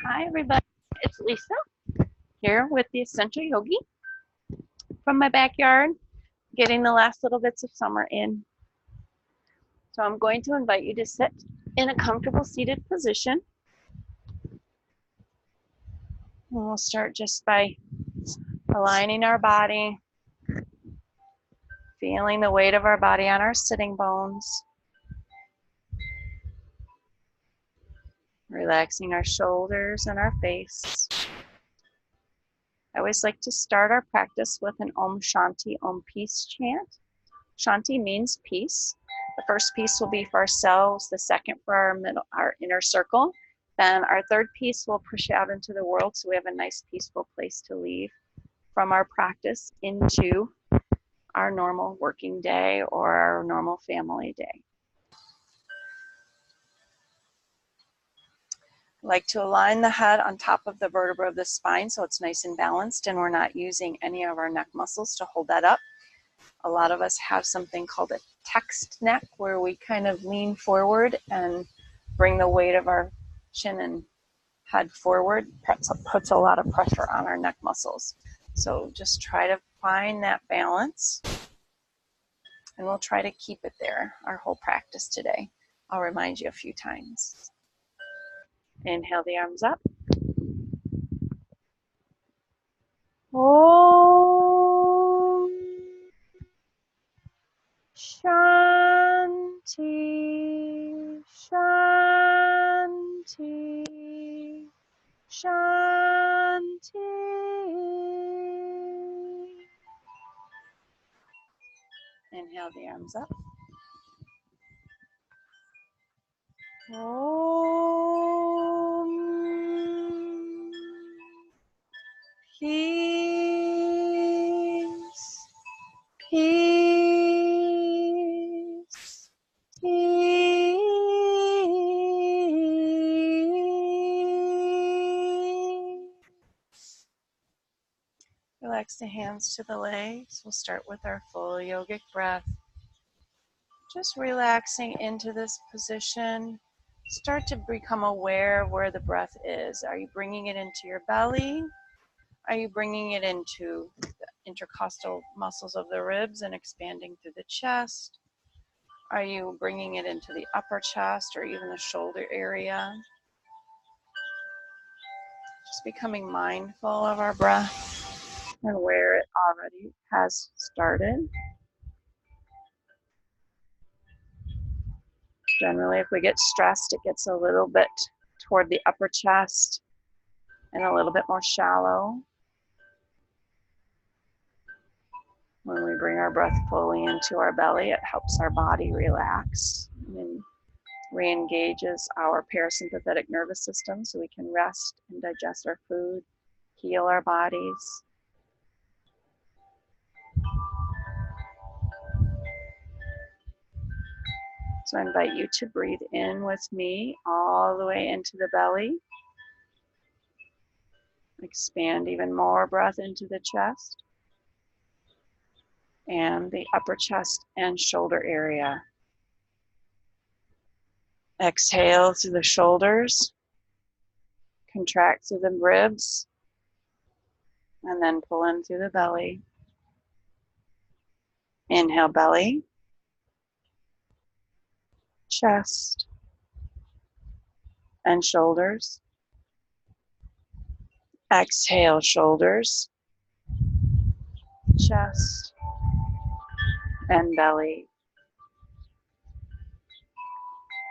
Hi everybody, it's Lisa here with the Essential Yogi from my backyard, getting the last little bits of summer in. So I'm going to invite you to sit in a comfortable seated position. And we'll start just by aligning our body, feeling the weight of our body on our sitting bones, relaxing our shoulders and our face. I always like to start our practice with an Om Shanti, Om Peace chant. Shanti means peace. The first piece will be for ourselves, the second for our inner circle. Then our third piece will push out into the world so we have a nice peaceful place to leave from our practice into our normal working day or our normal family day. I like to align the head on top of the vertebra of the spine so it's nice and balanced and we're not using any of our neck muscles to hold that up. A lot of us have something called a text neck where we kind of lean forward and bring the weight of our chin and head forward. Puts a lot of pressure on our neck muscles. So just try to find that balance and we'll try to keep it there our whole practice today. I'll remind you a few times. Inhale the arms up. Om Shanti, Shanti, Shanti. Inhale the arms up. Om Peace, peace, peace. Relax the hands to the legs. We'll start with our full yogic breath. Just relaxing into this position. Start to become aware of where the breath is. Are you bringing it into your belly? Are you bringing it into the intercostal muscles of the ribs and expanding through the chest? Are you bringing it into the upper chest or even the shoulder area? Just becoming mindful of our breath and where it already has started. Generally, if we get stressed, it gets a little bit toward the upper chest and a little bit more shallow. When we bring our breath fully into our belly, it helps our body relax and re-engages our parasympathetic nervous system so we can rest and digest our food, heal our bodies. So I invite you to breathe in with me all the way into the belly. Expand even more breath into the chest and the upper chest and shoulder area. Exhale through the shoulders, contract through the ribs, and then pull in through the belly. Inhale, belly, chest, and shoulders. Exhale, shoulders, chest, and belly.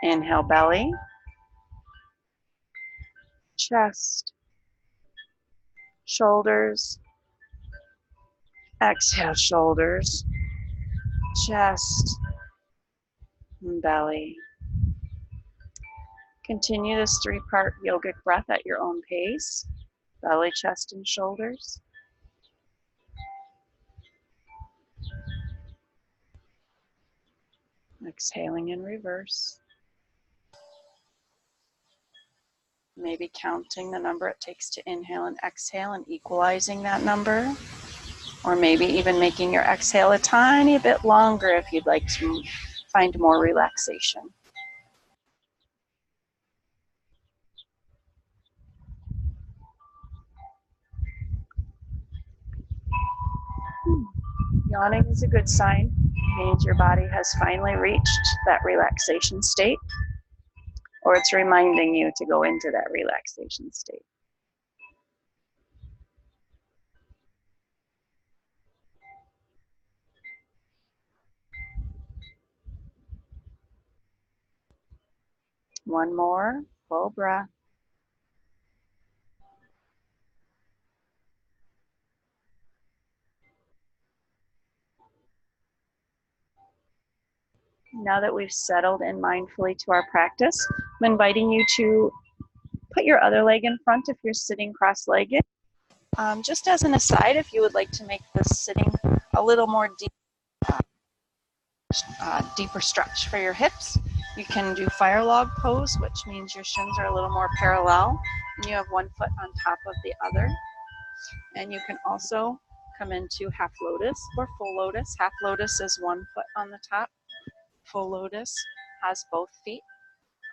Inhale, belly, chest, shoulders. Exhale, shoulders, chest, and belly. Continue this 3-part yogic breath at your own pace. Belly, chest, and shoulders. Exhaling in reverse. Maybe counting the number it takes to inhale and exhale and equalizing that number. Or maybe even making your exhale a tiny bit longer if you'd like to find more relaxation. Yawning is a good sign. It means your body has finally reached that relaxation state, or it's reminding you to go into that relaxation state. One more full breath. Now that we've settled in mindfully to our practice, I'm inviting you to put your other leg in front if you're sitting cross-legged. Just as an aside, if you would like to make this sitting a little more deeper stretch for your hips, you can do fire log pose, which means your shins are a little more parallel and you have one foot on top of the other. And you can also come into half lotus or full lotus. Half lotus is one foot on the top. Full lotus has both feet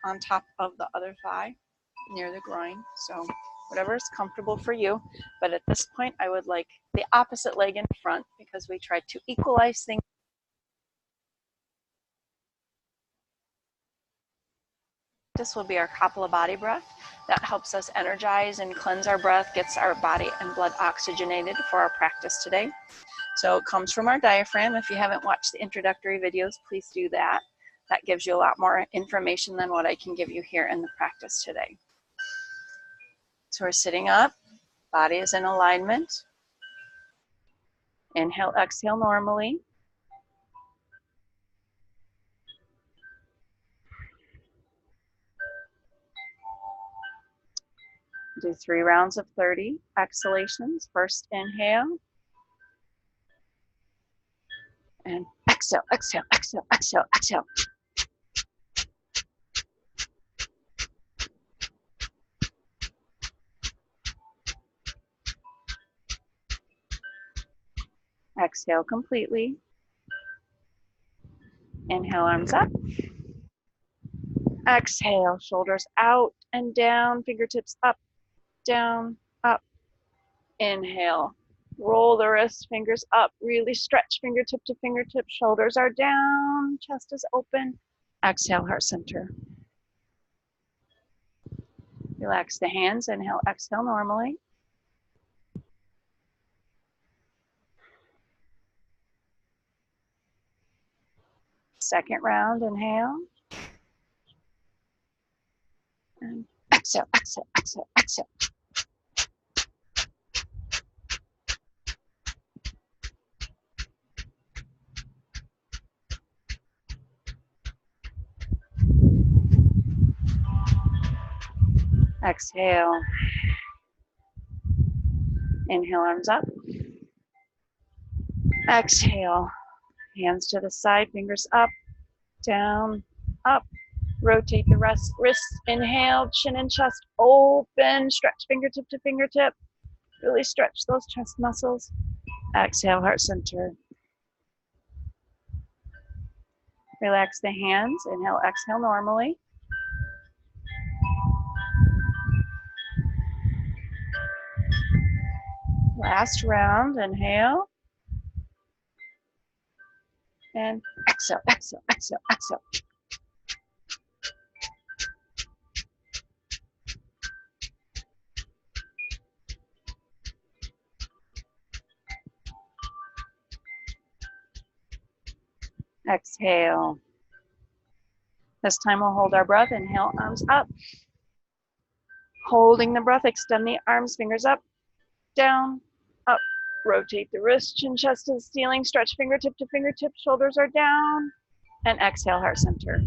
on top of the other thigh near the groin. So whatever is comfortable for you. But at this point, I would like the opposite leg in front because we tried to equalize things. This will be our Kapalabhati breath. That helps us energize and cleanse our breath, gets our body and blood oxygenated for our practice today. So it comes from our diaphragm. If you haven't watched the introductory videos, please do that. That gives you a lot more information than what I can give you here in the practice today. So we're sitting up, body is in alignment. Inhale, exhale normally. Do 3 rounds of 30 exhalations. First inhale. And exhale, exhale, exhale, exhale, exhale. Exhale completely. Inhale, arms up. Exhale, shoulders out and down, fingertips up, down, up. Inhale, roll the wrists, fingers up, really stretch fingertip to fingertip, shoulders are down, chest is open. Exhale, heart center. Relax the hands, inhale, exhale normally. Second round, inhale. And exhale, exhale, exhale, exhale. Exhale. Inhale, arms up. Exhale. Hands to the side, fingers up, down, up. Rotate the wrists. Inhale, chin and chest open. Stretch fingertip to fingertip. Really stretch those chest muscles. Exhale, heart center. Relax the hands. Inhale, exhale normally. Last round, inhale. And exhale, exhale, exhale, exhale. Exhale. This time we'll hold our breath. Inhale, arms up. Holding the breath, extend the arms, fingers up, down, up. Rotate the wrist, chin, chest to the ceiling. Stretch fingertip to fingertip, shoulders are down. And exhale, heart center.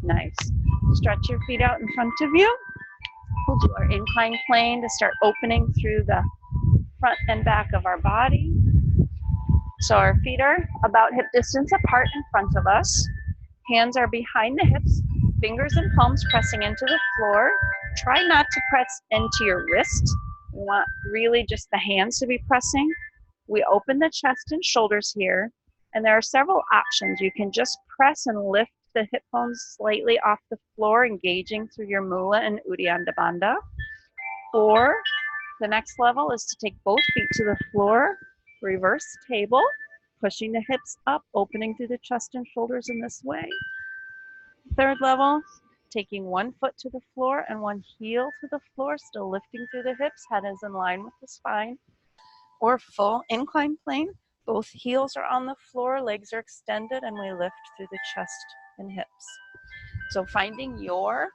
Nice. Stretch your feet out in front of you. We'll do our incline plane to start opening through the front and back of our body. So our feet are about hip distance apart in front of us. Hands are behind the hips, fingers and palms pressing into the floor. Try not to press into your wrist. We want really just the hands to be pressing. We open the chest and shoulders here, and there are several options. You can just press and lift the hip bones slightly off the floor, engaging through your Mula and Uddiyana Bandha. Or The next level is to take both feet to the floor, reverse table, pushing the hips up, opening through the chest and shoulders in this way. Third level, taking one foot to the floor and one heel to the floor, still lifting through the hips, head is in line with the spine. Or full incline plane, both heels are on the floor, legs are extended, and we lift through the chest and hips. So finding your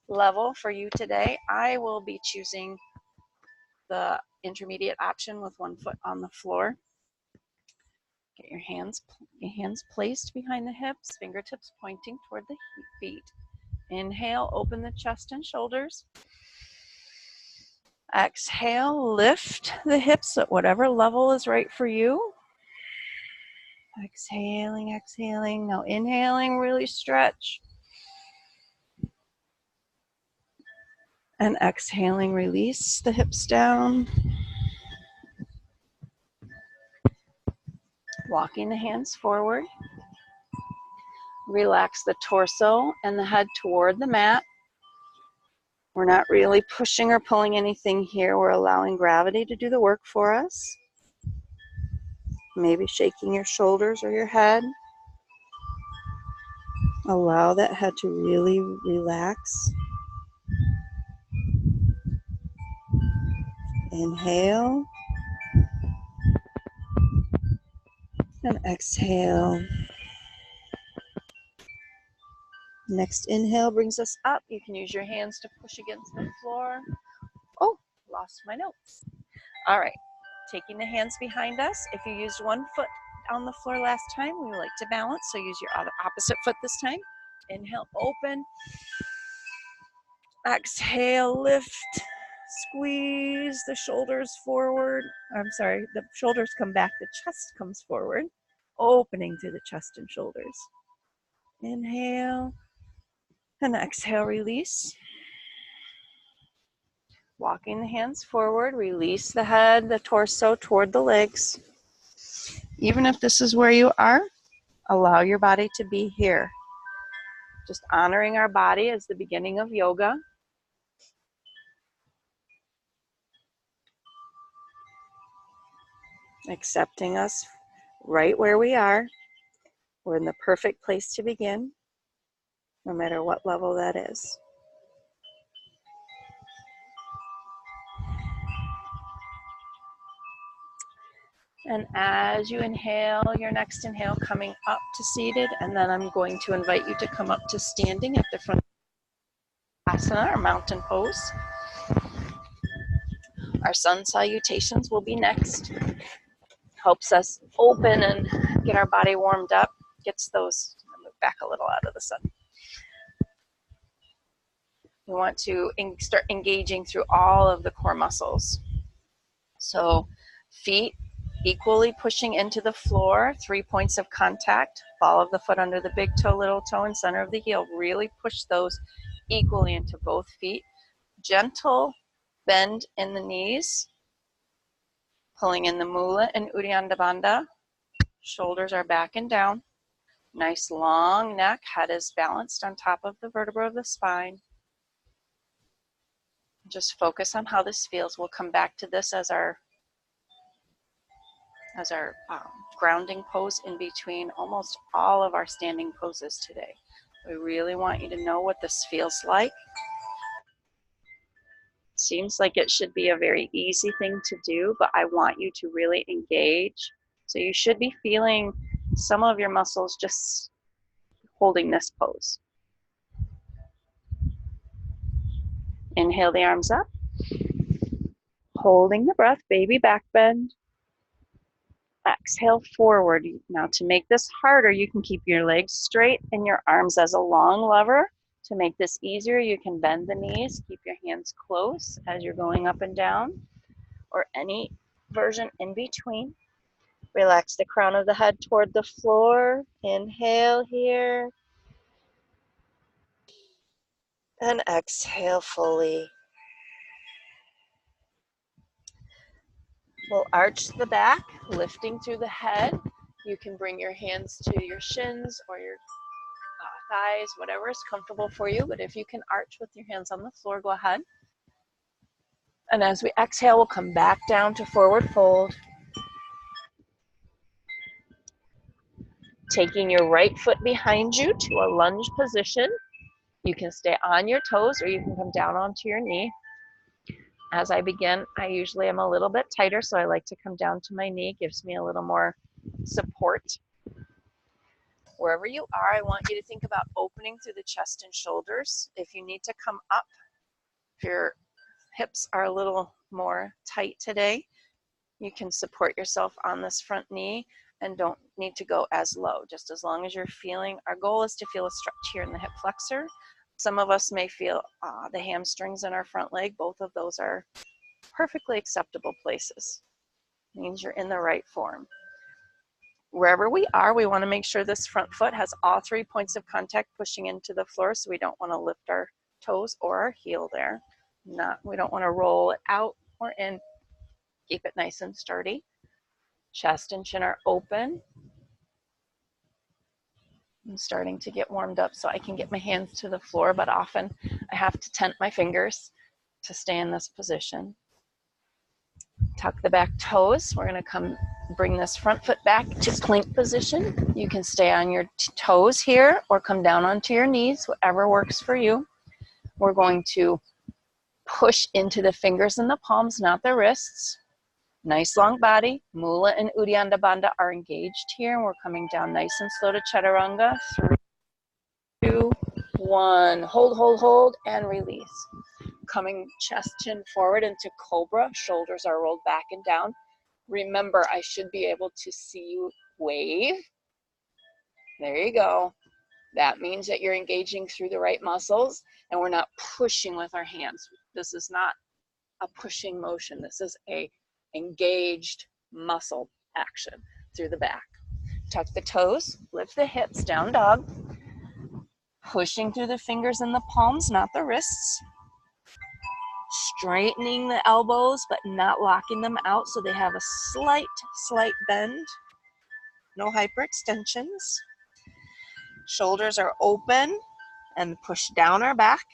level for you today, I will be choosing the intermediate option with one foot on the floor. Get your hands placed behind the hips, fingertips pointing toward the feet. Inhale, open the chest and shoulders. Exhale, lift the hips at whatever level is right for you. Exhaling, exhaling. Now inhaling, really stretch. And exhaling, release the hips down. Walking the hands forward. Relax the torso and the head toward the mat. We're not really pushing or pulling anything here. We're allowing gravity to do the work for us. Maybe shaking your shoulders or your head. Allow that head to really relax. Inhale. And exhale. Next inhale brings us up. You can use your hands to push against the floor. Oh, lost my notes. All right, taking the hands behind us. If you used one foot on the floor last time, we like to balance, so use your opposite foot this time. Inhale, open. Exhale, lift. Squeeze the shoulders forward. I'm sorry, the shoulders come back, the chest comes forward. Opening through the chest and shoulders. Inhale. And exhale, release. Walking the hands forward, release the head, the torso toward the legs. Even if this is where you are, allow your body to be here. Just honoring our body as the beginning of yoga. Accepting us right where we are. We're in the perfect place to begin, no matter what level that is. And as you inhale, your next inhale coming up to seated, and then I'm going to invite you to come up to standing at the front asana or mountain pose. Our sun salutations will be next. Helps us open and get our body warmed up. Gets those, move back a little out of the sun. We want to start engaging through all of the core muscles. So feet equally pushing into the floor, 3 points of contact, ball of the foot under the big toe, little toe, and center of the heel. Really push those equally into both feet. Gentle bend in the knees, pulling in the mula and Uddiyana Bandha. Shoulders are back and down. Nice long neck, head is balanced on top of the vertebra of the spine. Just focus on how this feels. We'll come back to this as our grounding pose in between almost all of our standing poses today. We really want you to know what this feels like. Seems like it should be a very easy thing to do, but I want you to really engage. So you should be feeling some of your muscles just holding this pose. Inhale the arms up. Holding the breath, baby back bend. Exhale forward. Now to make this harder, you can keep your legs straight and your arms as a long lever. To make this easier, you can bend the knees, keep your hands close as you're going up and down, or any version in between. Relax the crown of the head toward the floor. Inhale here. And exhale fully. We'll arch the back, lifting through the head. You can bring your hands to your shins or your thighs, whatever is comfortable for you. But if you can arch with your hands on the floor, go ahead. And as we exhale, we'll come back down to forward fold. Taking your right foot behind you to a lunge position. You can stay on your toes or you can come down onto your knee. As I begin, I usually am a little bit tighter, so I like to come down to my knee. It gives me a little more support. Wherever you are, I want you to think about opening through the chest and shoulders. If you need to come up, if your hips are a little more tight today, you can support yourself on this front knee and don't need to go as low, just as long as you're feeling. Our goal is to feel a stretch here in the hip flexor. Some of us may feel the hamstrings in our front leg. Both of those are perfectly acceptable places. It means you're in the right form. Wherever we are, we want to make sure this front foot has all 3 points of contact pushing into the floor, so we don't want to lift our toes or our heel there. We don't want to roll it out or in. Keep it nice and sturdy. Chest and chin are open. I'm starting to get warmed up so I can get my hands to the floor, but often I have to tent my fingers to stay in this position. Tuck the back toes. We're going to bring this front foot back to plank position. You can stay on your toes here or come down onto your knees, whatever works for you. We're going to push into the fingers and the palms, not the wrists. Nice long body. Mula and Uddiyana Bandha are engaged here. And we're coming down nice and slow to Chaturanga. 3, 2, 1. Hold, hold, hold, and release. Coming chest, chin forward into Cobra. Shoulders are rolled back and down. Remember, I should be able to see you wave. There you go. That means that you're engaging through the right muscles and we're not pushing with our hands. This is not a pushing motion. This is a engaged muscle action through the back. Tuck the toes, lift the hips, down dog. Pushing through the fingers and the palms, not the wrists. Straightening the elbows, but not locking them out so they have a slight bend. No hyperextensions. Shoulders are open and push down our back.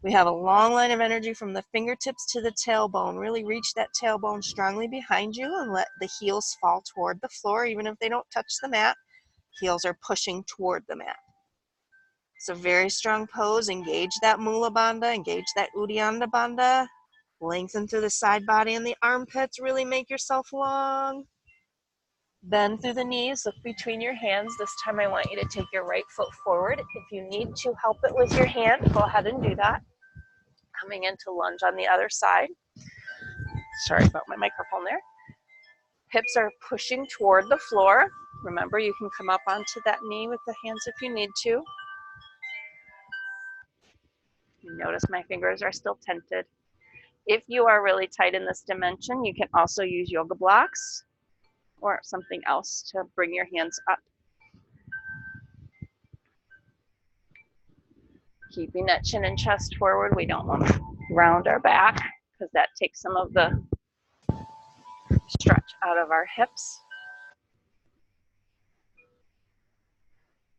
We have a long line of energy from the fingertips to the tailbone. Really reach that tailbone strongly behind you and let the heels fall toward the floor, even if they don't touch the mat. Heels are pushing toward the mat. It's a very strong pose. Engage that Mula Bandha, engage that Uddiyana Bandha. Lengthen through the side body and the armpits. Really make yourself long. Bend through the knees, look between your hands. This time I want you to take your right foot forward. If you need to help it with your hand, go ahead and do that. Coming into lunge on the other side. Sorry about my microphone there. Hips are pushing toward the floor. Remember, you can come up onto that knee with the hands if you need to. You notice my fingers are still tented. If you are really tight in this dimension, you can also use yoga blocks or something else to bring your hands up. Keeping that chin and chest forward. We don't want to round our back because that takes some of the stretch out of our hips.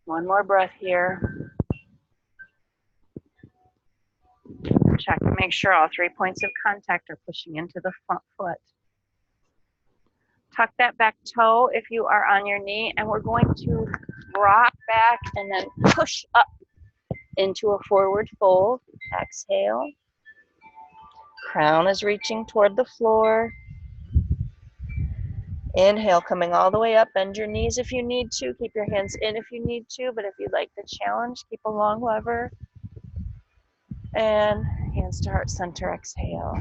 One more breath here. Check and make sure all 3 points of contact are pushing into the front foot. Tuck that back toe if you are on your knee, and we're going to rock back and then push up into a forward fold. Exhale. Crown is reaching toward the floor. Inhale, coming all the way up. Bend your knees if you need to. Keep your hands in if you need to, but if you'd like the challenge, keep a long lever. And hands to heart center, exhale.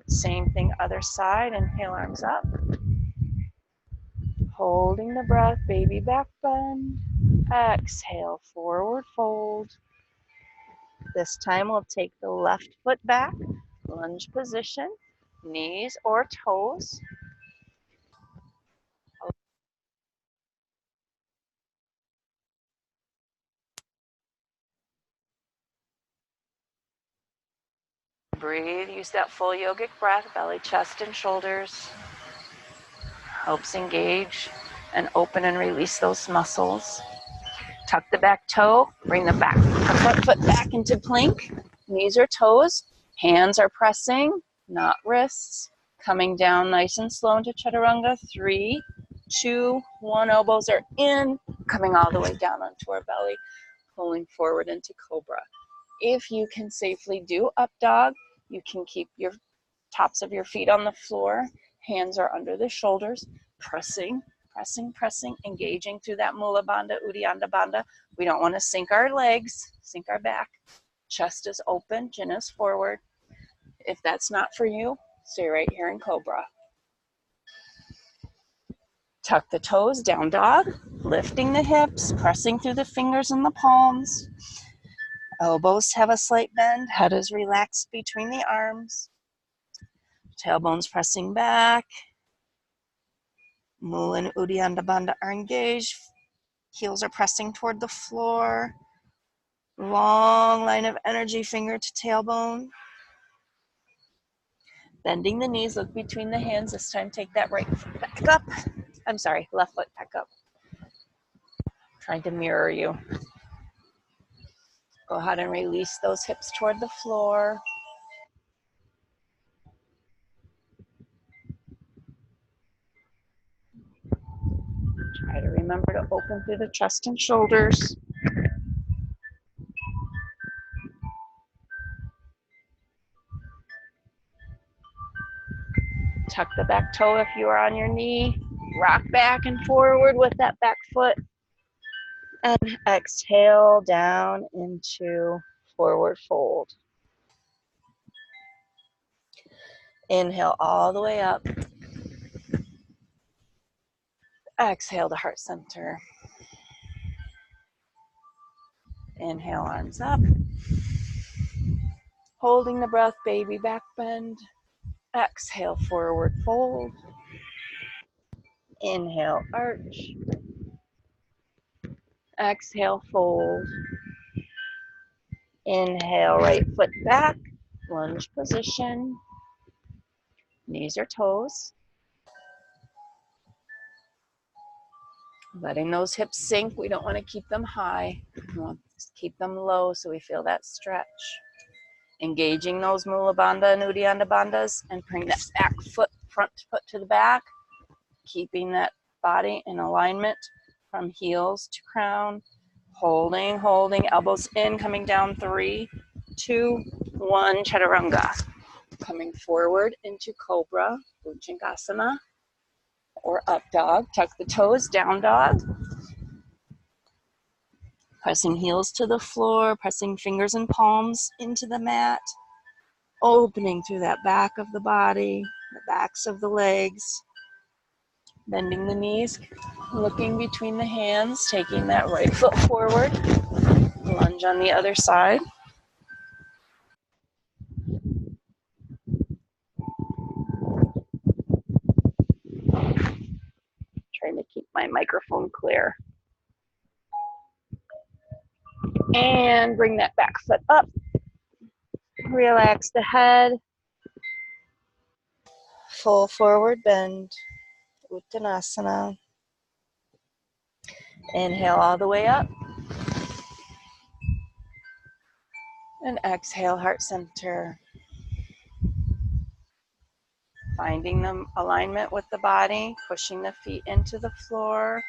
Same thing, other side. Inhale, arms up. Holding the breath, baby back bend. Exhale, forward fold. This time we'll take the left foot back, lunge position, knees or toes. Breathe, use that full yogic breath, belly, chest, and shoulders. Helps engage and open and release those muscles. Tuck the back toe, bring the front foot back into plank. Knees or toes, hands are pressing, not wrists. Coming down nice and slow into chaturanga. 3, 2, 1. Elbows are in, coming all the way down onto our belly, pulling forward into cobra. If you can safely do up dog, you can keep your tops of your feet on the floor, hands are under the shoulders, pressing, pressing, pressing, engaging through that Mula Bandha, Uddiyana Bandha. We don't want to sink our legs, sink our back. Chest is open, chin is forward. If that's not for you, stay right here in cobra. Tuck the toes, down dog, lifting the hips, pressing through the fingers and the palms. Elbows have a slight bend, head is relaxed between the arms. Tailbones pressing back. Mula and Uddiyana Bandha are engaged. Heels are pressing toward the floor. Long line of energy, finger to tailbone. Bending the knees, look between the hands. This time take that right foot back up. I'm sorry, left foot back up. Trying to mirror you. Go ahead and release those hips toward the floor. Try to remember to open through the chest and shoulders. Tuck the back toe if you are on your knee. Rock back and forward with that back foot. And exhale down into forward fold. Inhale all the way up. Exhale to heart center. Inhale, arms up. Holding the breath, baby back bend. Exhale, forward fold. Inhale, arch. Exhale, fold. Inhale, right foot back. Lunge position. Knees or toes. Letting those hips sink. We don't want to keep them high. We want to keep them low so we feel that stretch. Engaging those Mula Bandha and Uddiyana Bandhas and bring that back foot, front foot to the back. Keeping that body in alignment from heels to crown. Holding, holding, elbows in, coming down. 3, 2, 1, chaturanga. Coming forward into cobra, bhujangasana, or up dog. Tuck the toes, down dog. Pressing heels to the floor, pressing fingers and palms into the mat. Opening through that back of the body, the backs of the legs. Bending the knees, looking between the hands, taking that right foot forward. Lunge on the other side. Trying to keep my microphone clear. And bring that back foot up. Relax the head. Full forward bend. Uttanasana. Inhale all the way up. And exhale, heart center. Finding the alignment with the body, pushing the feet into the floor.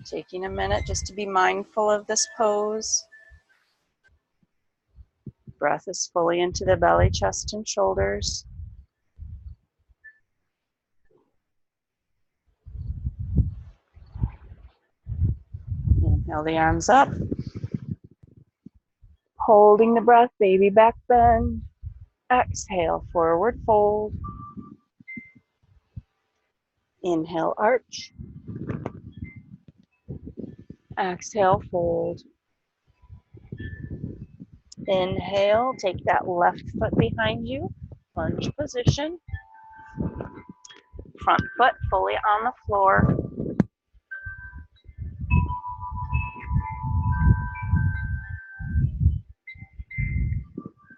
Taking a minute just to be mindful of this pose. Breath is fully into the belly, chest, and shoulders. Inhale the arms up. Holding the breath, baby back bend. Exhale, forward fold. Inhale, arch. Exhale, fold. Inhale, take that left foot behind you. Lunge position. Front foot fully on the floor.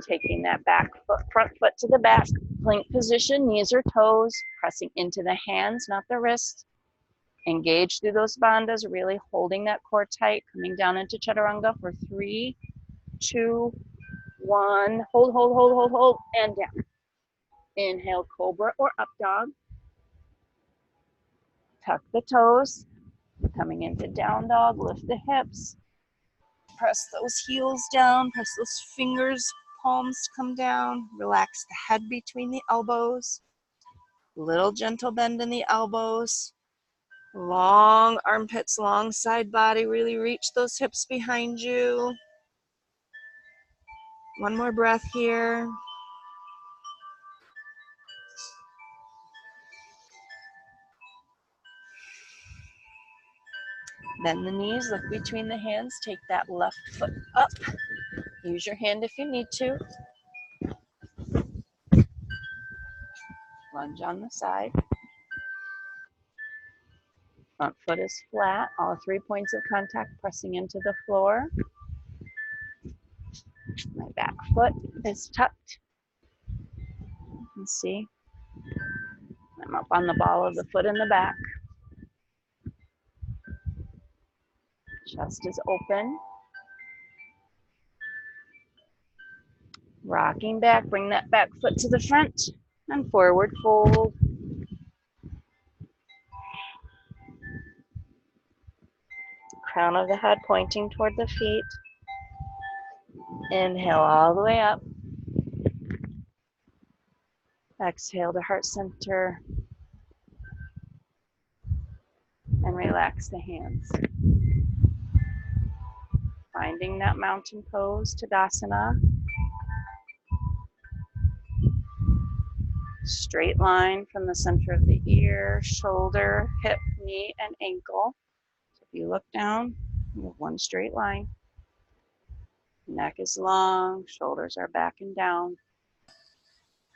Taking that back foot, front foot to the back. Plank position, knees or toes. Pressing into the hands, not the wrists. Engage through those bandhas, really holding that core tight. Coming down into chaturanga for 3, 2, 1, hold, hold, hold, hold, hold, and down. Inhale, cobra or up dog. Tuck the toes. Coming into down dog, lift the hips. Press those heels down, press those fingers, palms come down. Relax the head between the elbows. Little gentle bend in the elbows. Long armpits, long side body. Really reach those hips behind you. One more breath here. Bend the knees, look between the hands. Take that left foot up. Use your hand if you need to. Lunge on the side. Front foot is flat. All 3 points of contact pressing into the floor. My back foot is tucked. You can see I'm up on the ball of the foot in the back. Chest is open. Rocking back, bring that back foot to the front and forward fold. Crown of the head pointing toward the feet. Inhale all the way up. Exhale to heart center. And relax the hands. Finding that mountain pose, Tadasana. Straight line from the center of the ear, shoulder, hip, knee, and ankle. So if you look down, you have one straight line. Neck is long, shoulders are back and down.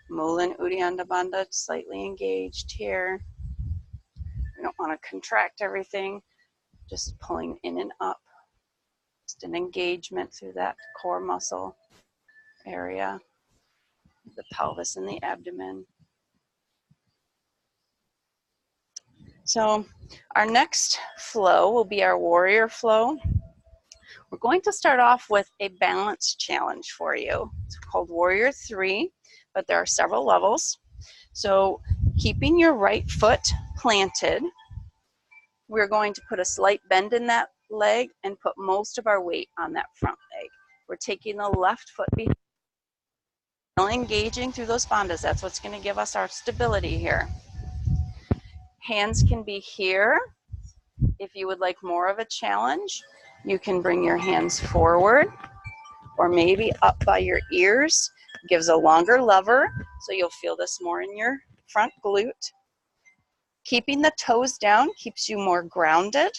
Mula and Uddiyana Bandha slightly engaged here. We don't want to contract everything, just pulling in and up. Just an engagement through that core muscle area, the pelvis and the abdomen. So our next flow will be our warrior flow. We're going to start off with a balance challenge for you. It's called Warrior 3, but there are several levels. So keeping your right foot planted, we're going to put a slight bend in that leg and put most of our weight on that front leg. We're taking the left foot behind, engaging through those bandhas. That's what's going to give us our stability here. Hands can be here. If you would like more of a challenge, you can bring your hands forward or maybe up by your ears. Gives a longer lever, so you'll feel this more in your front glute. Keeping the toes down keeps you more grounded.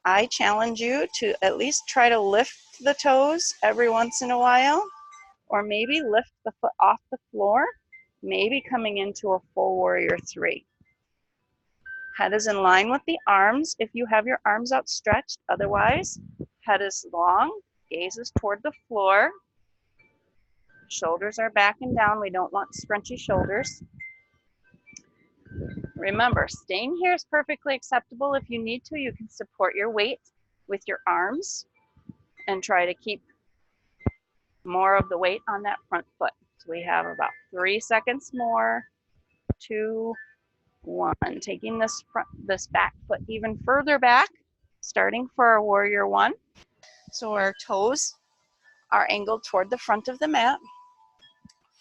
I challenge you to at least try to lift the toes every once in a while, or maybe lift the foot off the floor, maybe coming into a full warrior 3. Head is in line with the arms if you have your arms outstretched. Otherwise, head is long, gaze is toward the floor. Shoulders are back and down. We don't want scrunchy shoulders. Remember, staying here is perfectly acceptable. If you need to, you can support your weight with your arms and try to keep more of the weight on that front foot. So we have about 3 seconds more. 2, 1. Taking this back foot even further back, starting for our warrior 1. So our toes are angled toward the front of the mat.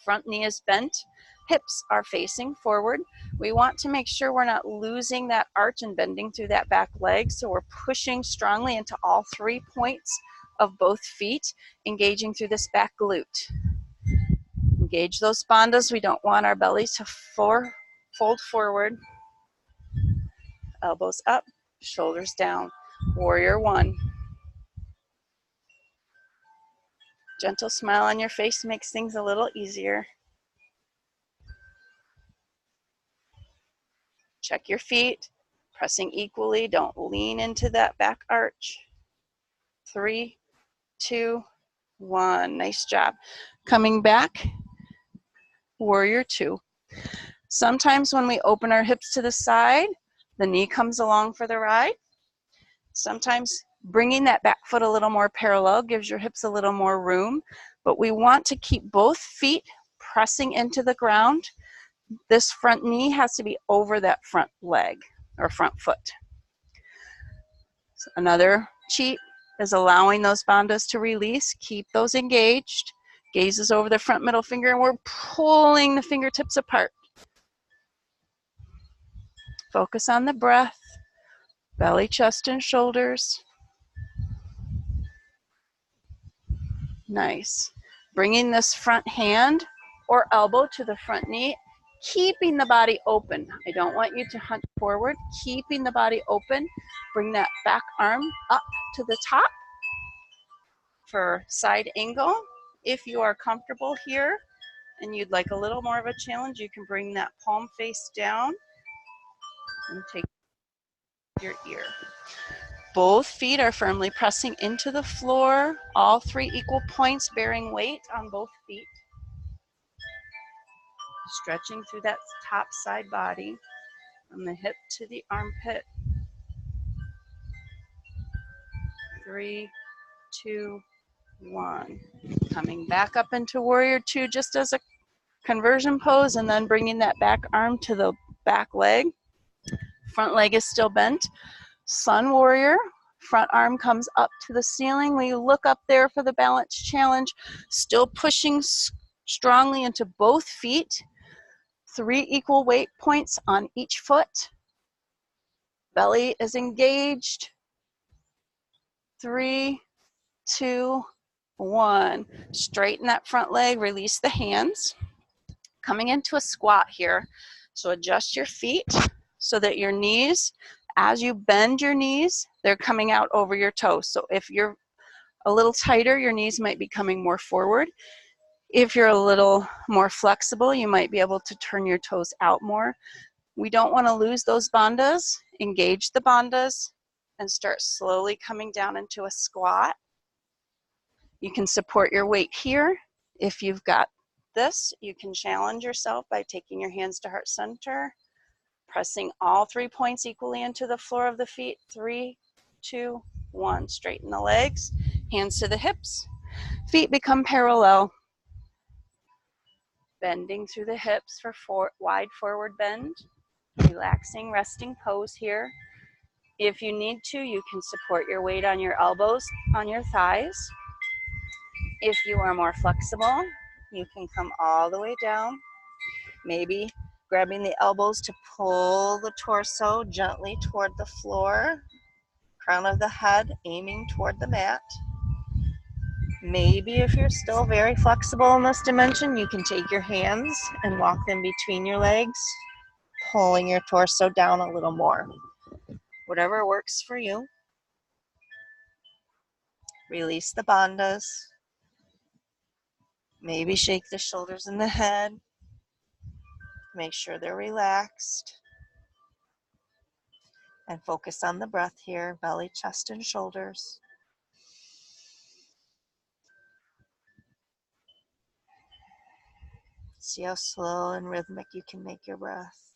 Front knee is bent. Hips are facing forward. We want to make sure we're not losing that arch and bending through that back leg. So we're pushing strongly into all 3 points of both feet, engaging through this back glute. Engage those bandhas. We don't want our bellies to fold forward. Elbows up, shoulders down. Warrior 1. Gentle smile on your face makes things a little easier. Check your feet, pressing equally. Don't lean into that back arch. 3, 2, 1. Nice job. Coming back, warrior 2. Sometimes when we open our hips to the side, the knee comes along for the ride. Sometimes bringing that back foot a little more parallel gives your hips a little more room. But we want to keep both feet pressing into the ground. This front knee has to be over that front leg or front foot. So another cheat is allowing those bandhas to release. Keep those engaged. Gazes over the front middle finger, and we're pulling the fingertips apart. Focus on the breath, belly, chest, and shoulders. Nice. Bringing this front hand or elbow to the front knee, keeping the body open. I don't want you to hunch forward, keeping the body open. Bring that back arm up to the top for side angle. If you are comfortable here and you'd like a little more of a challenge, you can bring that palm face down and take your ear. Both feet are firmly pressing into the floor, all 3 equal points bearing weight on both feet. Stretching through that top side body, from the hip to the armpit. 3, 2, 1. Coming back up into Warrior 2 just as a conversion pose, and then bringing that back arm to the back leg. Front leg is still bent. Sun Warrior. Front arm comes up to the ceiling. We look up there for the balance challenge, still pushing strongly into both feet. 3 equal weight points on each foot. Belly is engaged. 3, 2, 1. Straighten that front leg, release the hands. Coming into a squat here. So adjust your feet so that your knees, as you bend your knees, they're coming out over your toes. So if you're a little tighter, your knees might be coming more forward. If you're a little more flexible, you might be able to turn your toes out more. We don't want to lose those bandhas. Engage the bandhas and start slowly coming down into a squat. You can support your weight here. If you've got this, you can challenge yourself by taking your hands to heart center, pressing all 3 points equally into the floor of the feet. 3, 2, 1. Straighten the legs, hands to the hips. Feet become parallel. Bending through the hips for wide forward bend. Relaxing, resting pose here. If you need to, you can support your weight on your elbows, on your thighs. If you are more flexible, you can come all the way down, maybe grabbing the elbows to pull the torso gently toward the floor, crown of the head aiming toward the mat. Maybe if you're still very flexible in this dimension, you can take your hands and walk them between your legs, pulling your torso down a little more. Whatever works for you. Release the bandhas. Maybe shake the shoulders and the head. Make sure they're relaxed. And focus on the breath here, belly, chest, and shoulders. See how slow and rhythmic you can make your breath.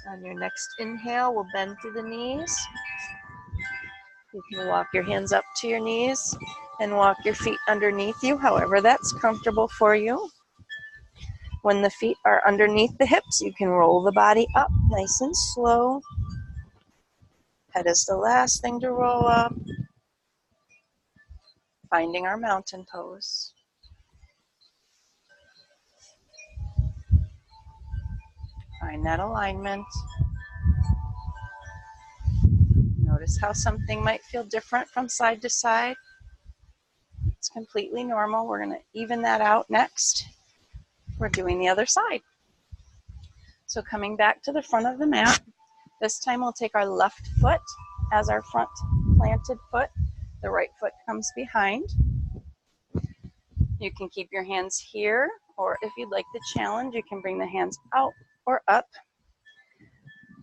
On your next inhale, we'll bend through the knees. You can walk your hands up to your knees and walk your feet underneath you, however that's comfortable for you. When the feet are underneath the hips, you can roll the body up nice and slow. Head is the last thing to roll up. Finding our mountain pose. Find that alignment. Notice how something might feel different from side to side. It's completely normal. We're going to even that out next. We're doing the other side. So coming back to the front of the mat, this time we'll take our left foot as our front planted foot. The right foot comes behind. You can keep your hands here, or if you'd like the challenge, you can bring the hands out or up.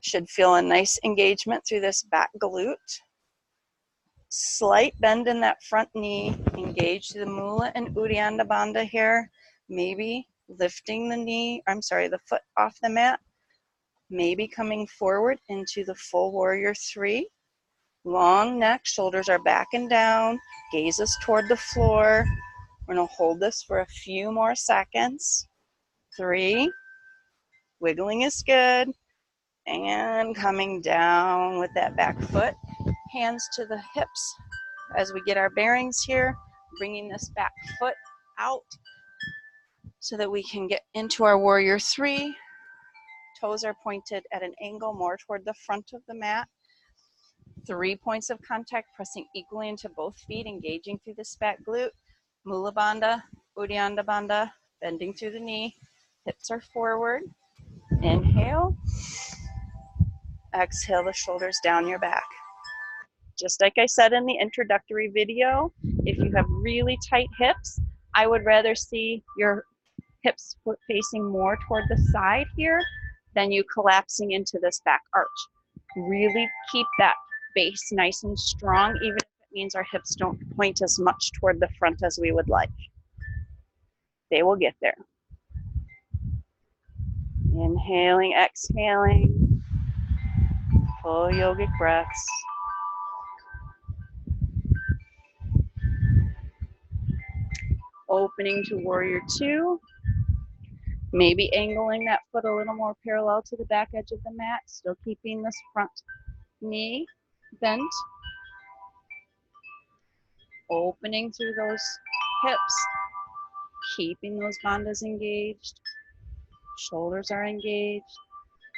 Should feel a nice engagement through this back glute. Slight bend in that front knee. Engage the Mula and Uddiyana Bandha here. Maybe lifting the foot off the mat. Maybe coming forward into the full warrior three. Long neck, shoulders are back and down. Gazes toward the floor. We're going to hold this for a few more seconds. 3. Wiggling is good. And coming down with that back foot. Hands to the hips as we get our bearings here. Bringing this back foot out so that we can get into our warrior three. Toes are pointed at an angle more toward the front of the mat. 3 points of contact, pressing equally into both feet, engaging through the spat glute. Mula Bandha, Uddiyana Bandha, bending through the knee. Hips are forward. Inhale. Exhale the shoulders down your back. Just like I said in the introductory video, if you have really tight hips, I would rather see your hips facing more toward the side here than you collapsing into this back arch. Really keep that base nice and strong, even if it means our hips don't point as much toward the front as we would like. They will get there. Inhaling, exhaling, full yogic breaths. Opening to warrior two. Maybe angling that foot a little more parallel to the back edge of the mat, still keeping this front knee bent. Opening through those hips, keeping those bandhas engaged. Shoulders are engaged.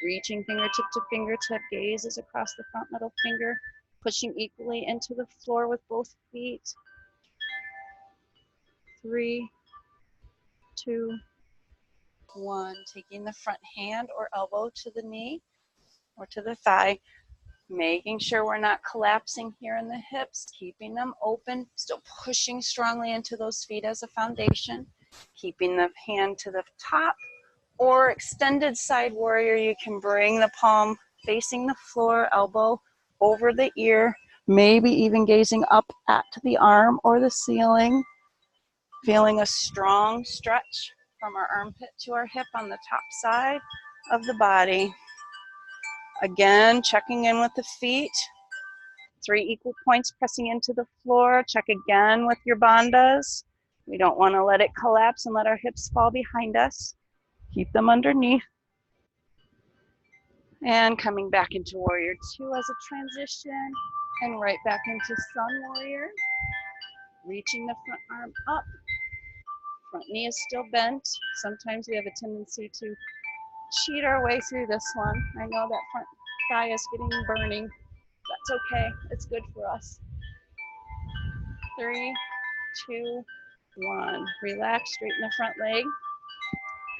Reaching fingertip to fingertip, gazes across the front middle finger, pushing equally into the floor with both feet. 3, 2, 1. Taking the front hand or elbow to the knee or to the thigh, making sure we're not collapsing here in the hips, keeping them open, still pushing strongly into those feet as a foundation, keeping the hand to the top. Or extended side warrior, you can bring the palm facing the floor, elbow over the ear, maybe even gazing up at the arm or the ceiling, feeling a strong stretch from our armpit to our hip on the top side of the body. Again, checking in with the feet. 3 equal points pressing into the floor. Check again with your bandhas. We don't want to let it collapse and let our hips fall behind us. Keep them underneath. And coming back into warrior two as a transition. And right back into sun warrior. Reaching the front arm up. Front knee is still bent. Sometimes we have a tendency to cheat our way through this one. I know that front thigh is getting burning. That's okay. It's good for us. 3, 2, 1. Relax, straighten the front leg.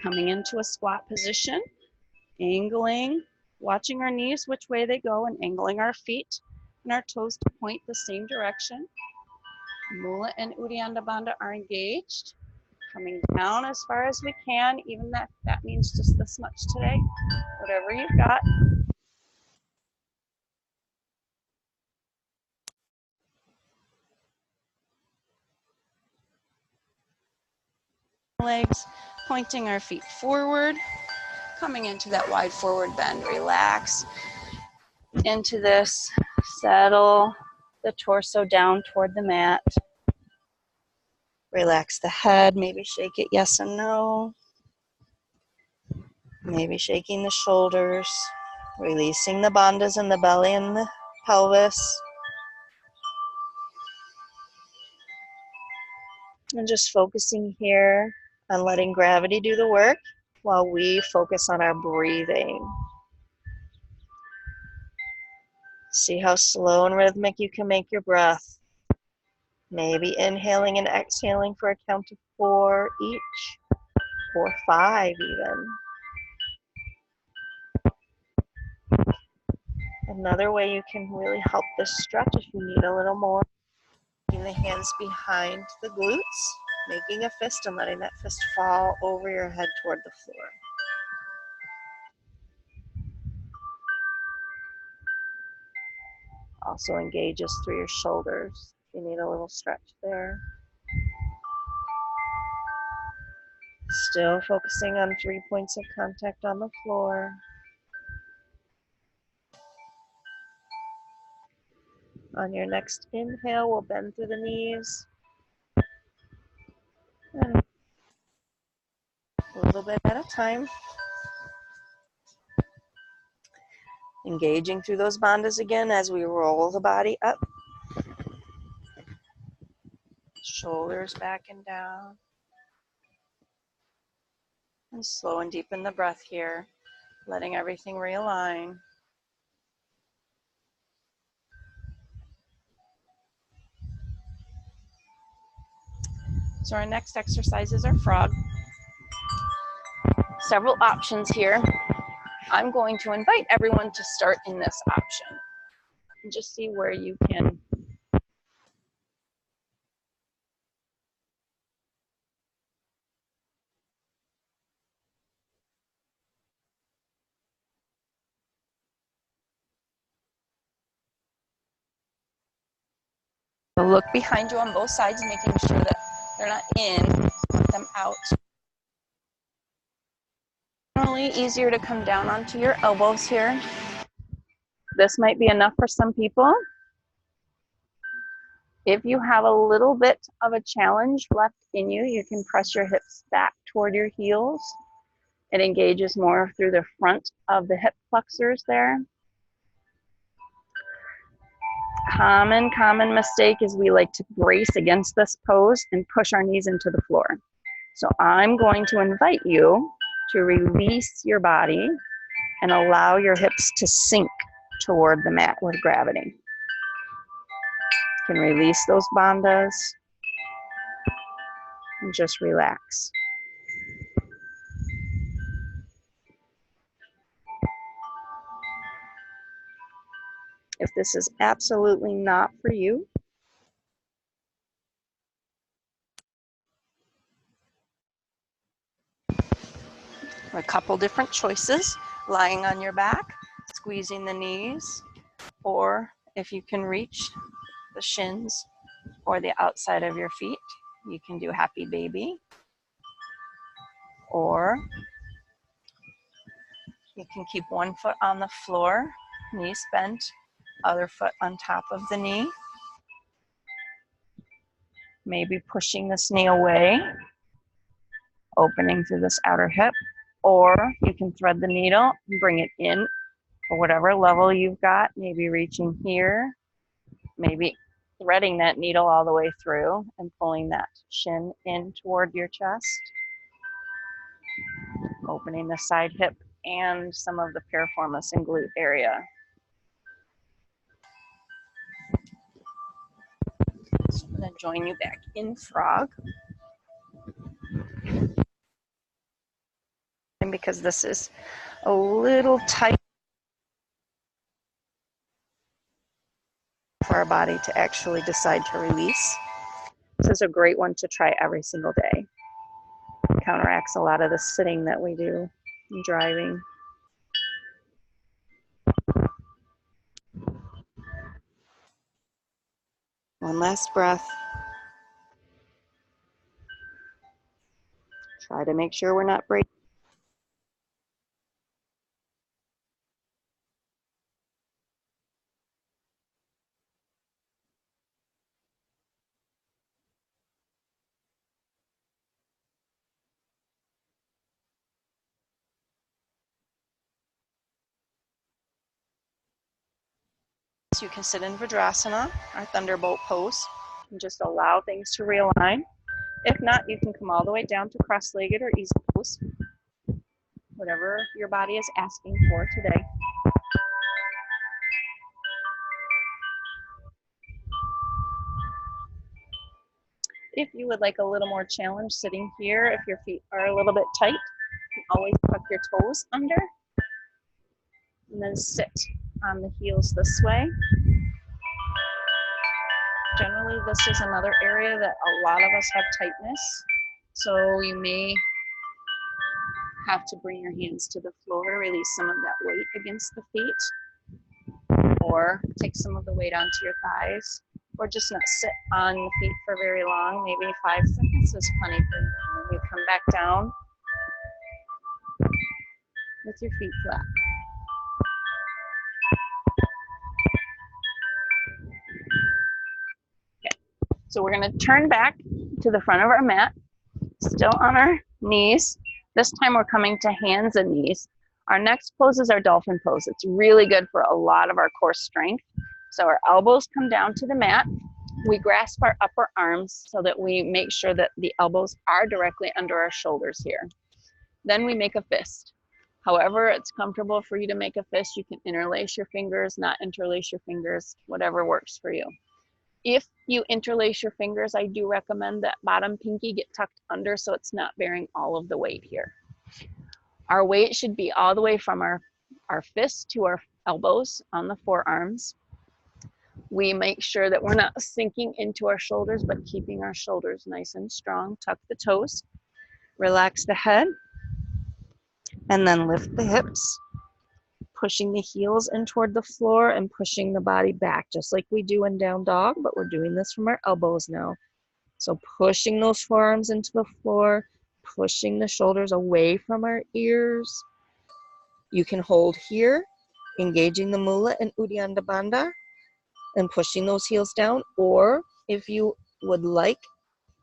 Coming into a squat position. Angling, watching our knees which way they go and angling our feet and our toes to point the same direction. Mula and Uddiyana Bandha are engaged. Coming down as far as we can, even that means just this much today. Whatever you've got. Legs, pointing our feet forward, coming into that wide forward bend. Relax into this, settle the torso down toward the mat. Relax the head, maybe shake it yes and no. Maybe shaking the shoulders, releasing the bandhas in the belly and the pelvis. And just focusing here on letting gravity do the work while we focus on our breathing. See how slow and rhythmic you can make your breath. Maybe inhaling and exhaling for a count of 4 each, or 5 even. Another way you can really help this stretch if you need a little more. Keeping the hands behind the glutes, making a fist and letting that fist fall over your head toward the floor. Also engages through your shoulders. You need a little stretch there. Still focusing on 3 points of contact on the floor. On your next inhale, we'll bend through the knees. And a little bit at a time. Engaging through those bandhas again as we roll the body up. Shoulders back and down. And slow and deepen the breath here, letting everything realign. So our next exercises are frog. Several options here. I'm going to invite everyone to start in this option and just see where you can look behind you on both sides, making sure that they're not in, let them out. Generally easier to come down onto your elbows here. This might be enough for some people. If you have a little bit of a challenge left in you, you can press your hips back toward your heels. It engages more through the front of the hip flexors there. Common mistake is we like to brace against this pose and push our knees into the floor. So I'm going to invite you to release your body and allow your hips to sink toward the mat with gravity. You can release those bandhas and just relax. If this is absolutely not for you, a couple different choices: lying on your back, squeezing the knees, or if you can reach the shins or the outside of your feet, you can do happy baby, or you can keep one foot on the floor, knees bent, other foot on top of the knee, maybe pushing this knee away, opening through this outer hip, or you can thread the needle and bring it in for whatever level you've got, maybe reaching here, maybe threading that needle all the way through and pulling that shin in toward your chest, opening the side hip and some of the piriformis and glute area. So I'm going to join you back in frog. And because this is a little tight for our body to actually decide to release, this is a great one to try every single day. It counteracts a lot of the sitting that we do and driving. One last breath. Try to make sure we're not breaking. You can sit in Vajrasana, our thunderbolt pose, and just allow things to realign. If not, you can come all the way down to cross-legged or easy pose, whatever your body is asking for today. If you would like a little more challenge sitting here, if your feet are a little bit tight, you can always tuck your toes under and then sit on the heels this way. Generally, this is another area that a lot of us have tightness, so you may have to bring your hands to the floor to release some of that weight against the feet. or take some of the weight onto your thighs, or just not sit on the feet for very long. Maybe 5 seconds is plenty for you. And then you come back down with your feet flat. Okay, so we're going to turn back to the front of our mat, still on our knees. This time we're coming to hands and knees. Our next pose is our dolphin pose. It's really good for a lot of our core strength. So our elbows come down to the mat. We grasp our upper arms so that we make sure that the elbows are directly under our shoulders here. Then we make a fist. However it's comfortable for you to make a fist, you can interlace your fingers, not interlace your fingers, whatever works for you. If you interlace your fingers, I do recommend that bottom pinky get tucked under so it's not bearing all of the weight here. Our weight should be all the way from our fists to our elbows on the forearms. We make sure that we're not sinking into our shoulders, but keeping our shoulders nice and strong. Tuck the toes, relax the head, and then lift the hips, pushing the heels in toward the floor and pushing the body back, just like we do in down dog, but we're doing this from our elbows now. So pushing those forearms into the floor, pushing the shoulders away from our ears. You can hold here, engaging the mula and uddiyana bandha and pushing those heels down, or if you would like,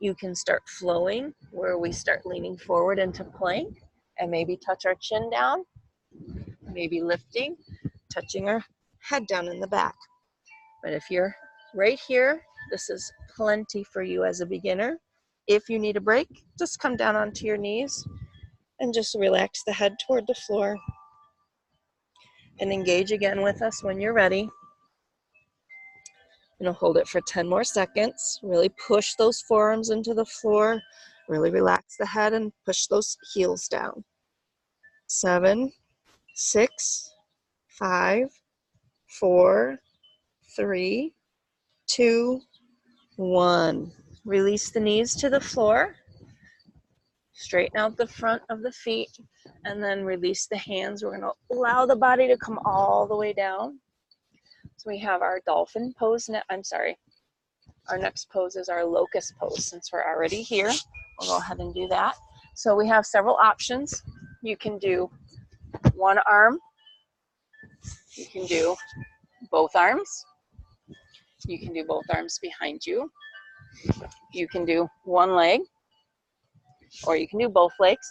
you can start flowing where we start leaning forward into plank and maybe touch our chin down, maybe lifting, touching our head down in the back. But if you're right here, this is plenty for you as a beginner. If you need a break, just come down onto your knees and just relax the head toward the floor and engage again with us when you're ready. And hold it for 10 more seconds. Really push those forearms into the floor. Really relax the head and push those heels down. 7, 6, 5, 4, 3, 2, 1. Release the knees to the floor. Straighten out the front of the feet and then release the hands. We're going to allow the body to come all the way down. So we have our dolphin pose. Our next pose is our locust pose. Since we're already here, we'll go ahead and do that. So we have several options. You can do one arm. You can do both arms. You can do both arms behind you. You can do one leg, or you can do both legs,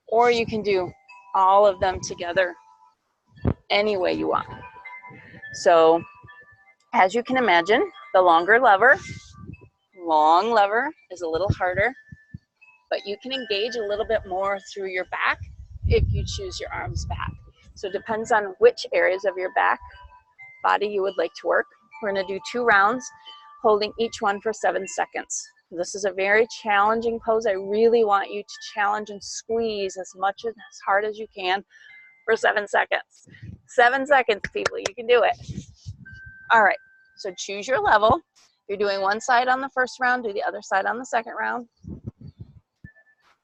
or you can do all of them together any way you want. So as you can imagine, the long lever is a little harder, but you can engage a little bit more through your back if you choose your arms back. So it depends on which areas of your back body you would like to work. We're going to do 2 rounds, holding each one for 7 seconds. This is a very challenging pose. I really want you to challenge and squeeze as much as hard as you can for 7 seconds. 7 seconds, people, you can do it. All right, so choose your level. If you're doing one side on the first round, do the other side on the second round.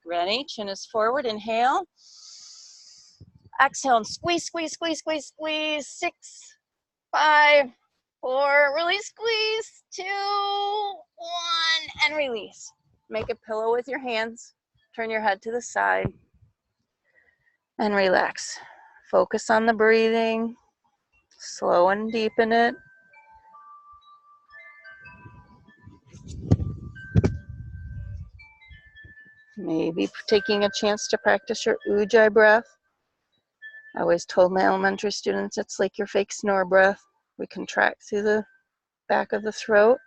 Ready? Chin is forward. Inhale. Exhale and squeeze, squeeze, squeeze, squeeze, squeeze. 6, 5, 4. Really squeeze. 2, 1, and release. Make a pillow with your hands. Turn your head to the side and relax. Focus on the breathing. Slow and deepen it. Maybe taking a chance to practice your ujjayi breath. I always told my elementary students it's like your fake snore breath. We contract through the back of the throat.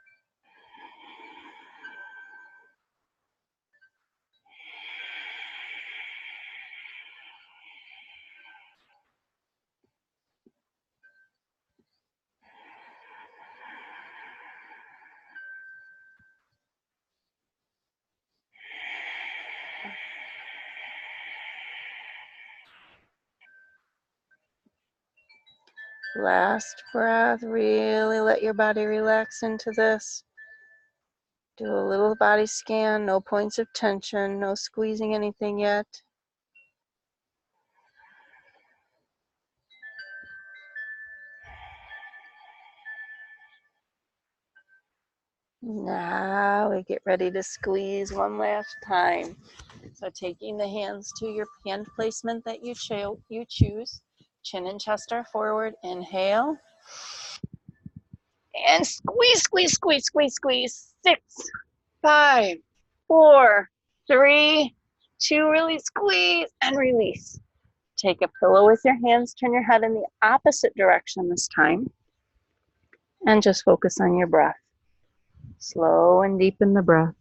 Last breath, really let your body relax into this. Do a little body scan, no points of tension, no squeezing anything yet. Now we get ready to squeeze one last time. So taking the hands to your hand placement that you choose. Chin and chest are forward. Inhale. And squeeze, squeeze, squeeze, squeeze, squeeze. 6, 5, 4, 3, 2, really squeeze and release. Take a pillow with your hands, turn your head in the opposite direction this time, and just focus on your breath. Slow and deepen the breath.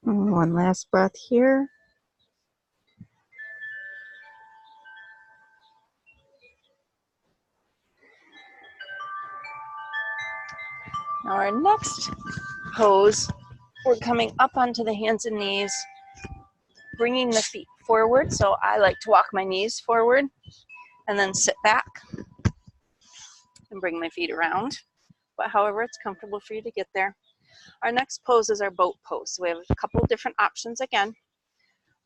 And one last breath here. Now our next pose, we're coming up onto the hands and knees, bringing the feet forward. So I like to walk my knees forward and then sit back and bring my feet around. But however it's comfortable for you to get there. Our next pose is our boat pose. So we have a couple of different options again.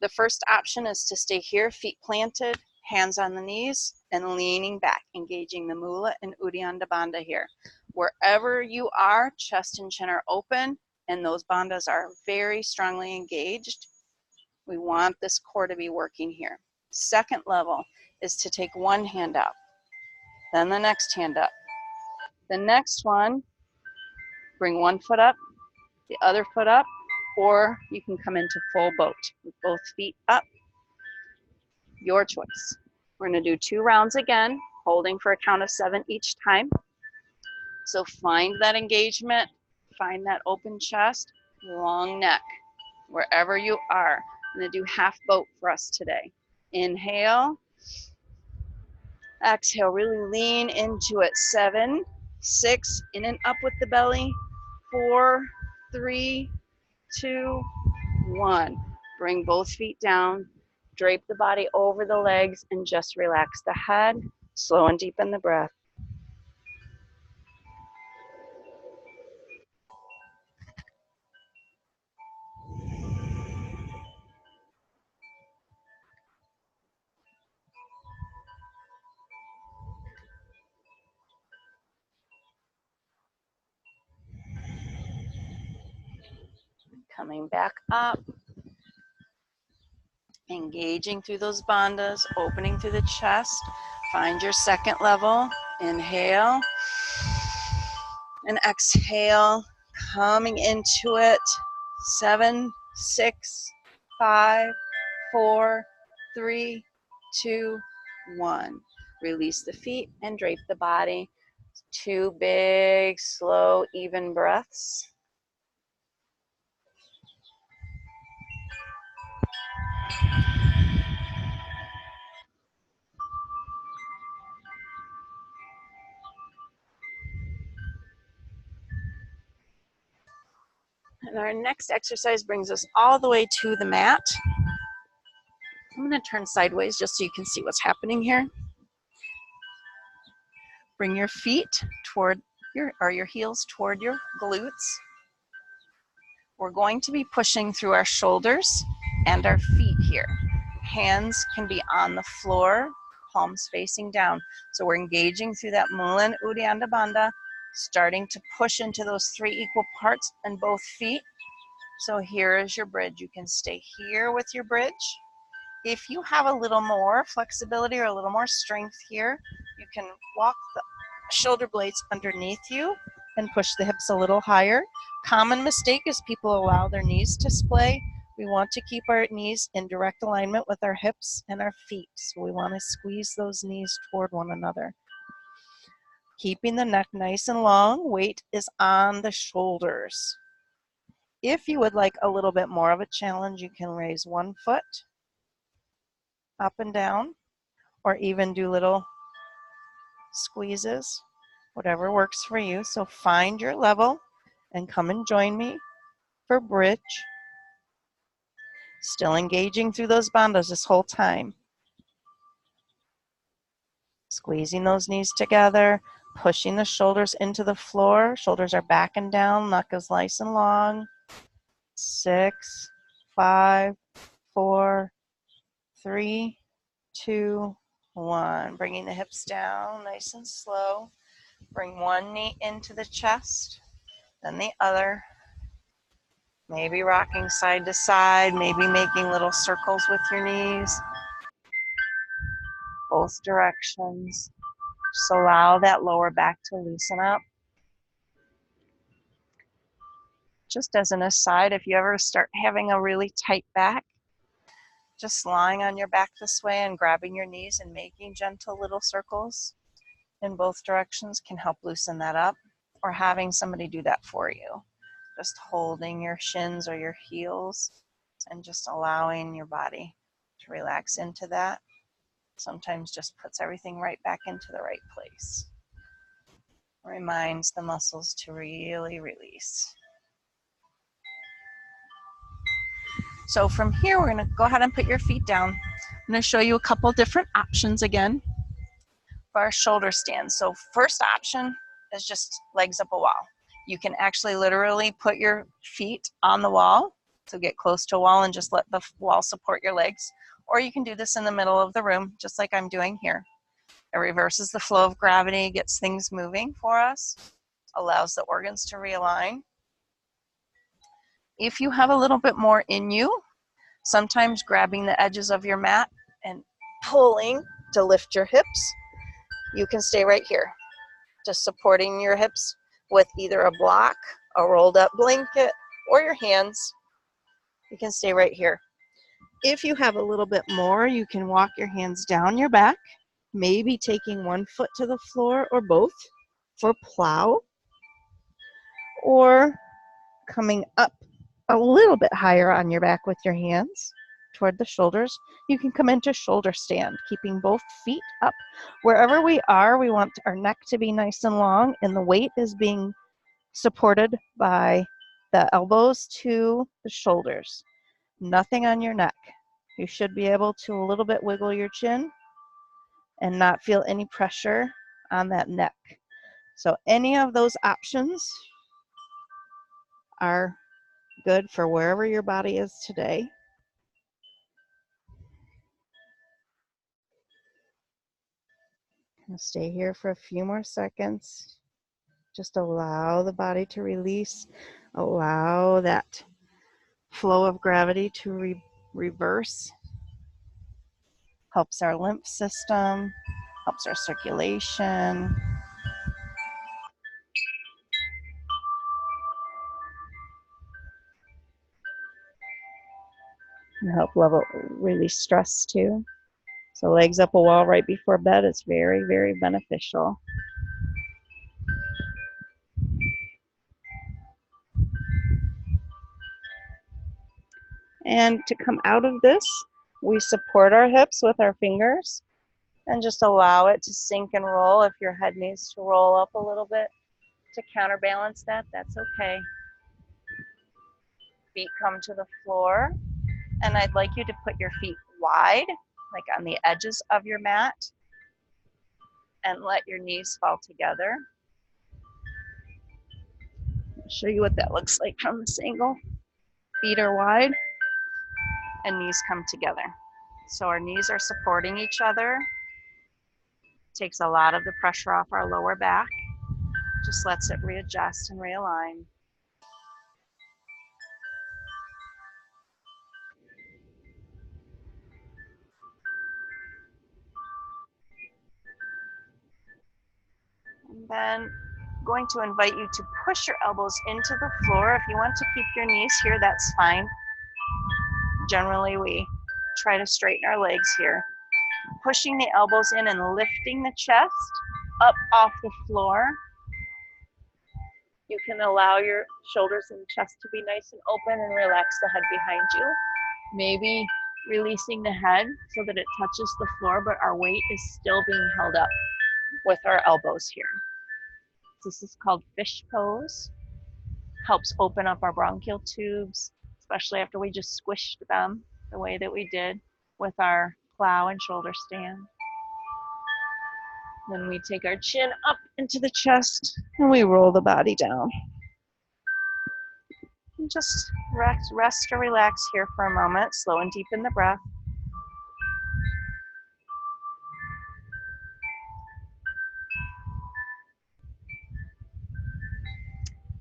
The first option is to stay here, feet planted, hands on the knees, and leaning back, engaging the Mula and Uddiyana Bandha here. Wherever you are, chest and chin are open, and those bandhas are very strongly engaged. We want this core to be working here. Second level is to take one hand up, then the next hand up. The next one, bring one foot up, the other foot up, or you can come into full boat with both feet up. Your choice. We're going to do 2 rounds again, holding for a count of 7 each time. So find that engagement, find that open chest, long neck, wherever you are. I'm going to do half boat for us today. Inhale. Exhale, really lean into it. 7, 6, in and up with the belly. 4, 3, 2, 1. Bring both feet down. Drape the body over the legs and just relax the head. Slow and deepen the breath. Coming back up. Engaging through those bandhas, opening through the chest. Find your second level. Inhale. And exhale. Coming into it. 7, 6, 5, 4, 3, 2, 1. Release the feet and drape the body. 2 big, slow, even breaths. And our next exercise brings us all the way to the mat. I'm going to turn sideways just so you can see what's happening here. Bring your feet toward your heels toward your glutes. We're going to be pushing through our shoulders and our feet here. Hands can be on the floor, palms facing down. So we're engaging through that Mula and Uddiyana Bandha, starting to push into those 3 equal parts in both feet. So here is your bridge. You can stay here with your bridge. If you have a little more flexibility or a little more strength here, you can walk the shoulder blades underneath you and push the hips a little higher. Common mistake is people allow their knees to splay. We want to keep our knees in direct alignment with our hips and our feet. So we want to squeeze those knees toward one another. Keeping the neck nice and long, weight is on the shoulders. If you would like a little bit more of a challenge, you can raise one foot up and down, or even do little squeezes, whatever works for you. So find your level and come and join me for bridge. Still engaging through those bandhas this whole time. Squeezing those knees together, pushing the shoulders into the floor. Shoulders are back and down, neck is nice and long. 6, 5, 4, 3, 2, 1. Bringing the hips down nice and slow. Bring one knee into the chest, then the other. Maybe rocking side to side, maybe making little circles with your knees. Both directions. Just allow that lower back to loosen up. Just as an aside, if you ever start having a really tight back, just lying on your back this way and grabbing your knees and making gentle little circles in both directions can help loosen that up, or having somebody do that for you. Just holding your shins or your heels and just allowing your body to relax into that. Sometimes just puts everything right back into the right place. Reminds the muscles to really release. So from here, we're gonna go ahead and put your feet down. I'm gonna show you a couple different options again for our shoulder stands. So first option is just legs up a wall. You can actually literally put your feet on the wall, so get close to a wall and just let the wall support your legs. Or you can do this in the middle of the room, just like I'm doing here. It reverses the flow of gravity, gets things moving for us, allows the organs to realign. If you have a little bit more in you, sometimes grabbing the edges of your mat and pulling to lift your hips, you can stay right here, just supporting your hips with either a block, a rolled up blanket, or your hands. You can stay right here. If you have a little bit more, you can walk your hands down your back, maybe taking one foot to the floor or both for plow, or coming up a little bit higher on your back with your hands toward the shoulders. You can come into shoulder stand, keeping both feet up. Wherever we are, we want our neck to be nice and long, and the weight is being supported by the elbows to the shoulders. Nothing on your neck. You should be able to a little bit wiggle your chin and not feel any pressure on that neck. So any of those options are good for wherever your body is today. I'll stay here for a few more seconds. Just allow the body to release. Allow that flow of gravity to reverse. Helps our lymph system, helps our circulation. And help level release stress too. So legs up a wall right before bed is very, very beneficial. And to come out of this, we support our hips with our fingers and just allow it to sink and roll. If your head needs to roll up a little bit to counterbalance that, that's okay. Feet come to the floor, and I'd like you to put your feet wide, like on the edges of your mat, and let your knees fall together. I'll show you what that looks like from this angle. Feet are wide and knees come together. So our knees are supporting each other. Takes a lot of the pressure off our lower back. Just lets it readjust and realign. And then going to invite you to push your elbows into the floor. If you want to keep your knees here, that's fine. Generally, we try to straighten our legs here. Pushing the elbows in and lifting the chest up off the floor. You can allow your shoulders and chest to be nice and open and relax the head behind you. Maybe releasing the head so that it touches the floor, but our weight is still being held up with our elbows here. This is called fish pose. Helps open up our bronchial tubes, especially after we just squished them. the way that we did with our plow and shoulder stand. Then we take our chin up into the chest and we roll the body down. And just rest or relax here for a moment. Slow and deepen the breath.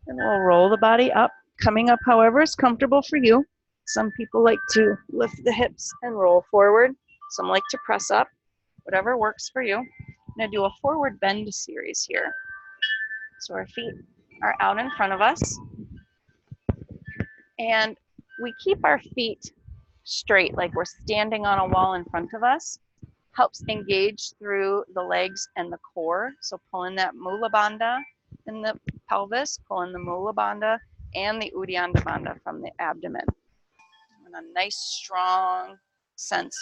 And we'll roll the body up, coming up however is comfortable for you. Some people like to lift the hips and roll forward. Some like to press up, whatever works for you. I'm going to do a forward bend series here. So our feet are out in front of us. And we keep our feet straight, like we're standing on a wall in front of us. Helps engage through the legs and the core. So pull in that Mula Bandha in the pelvis, pull in the Mula Bandha and the Uddiyana Bandha from the abdomen. And a nice strong sense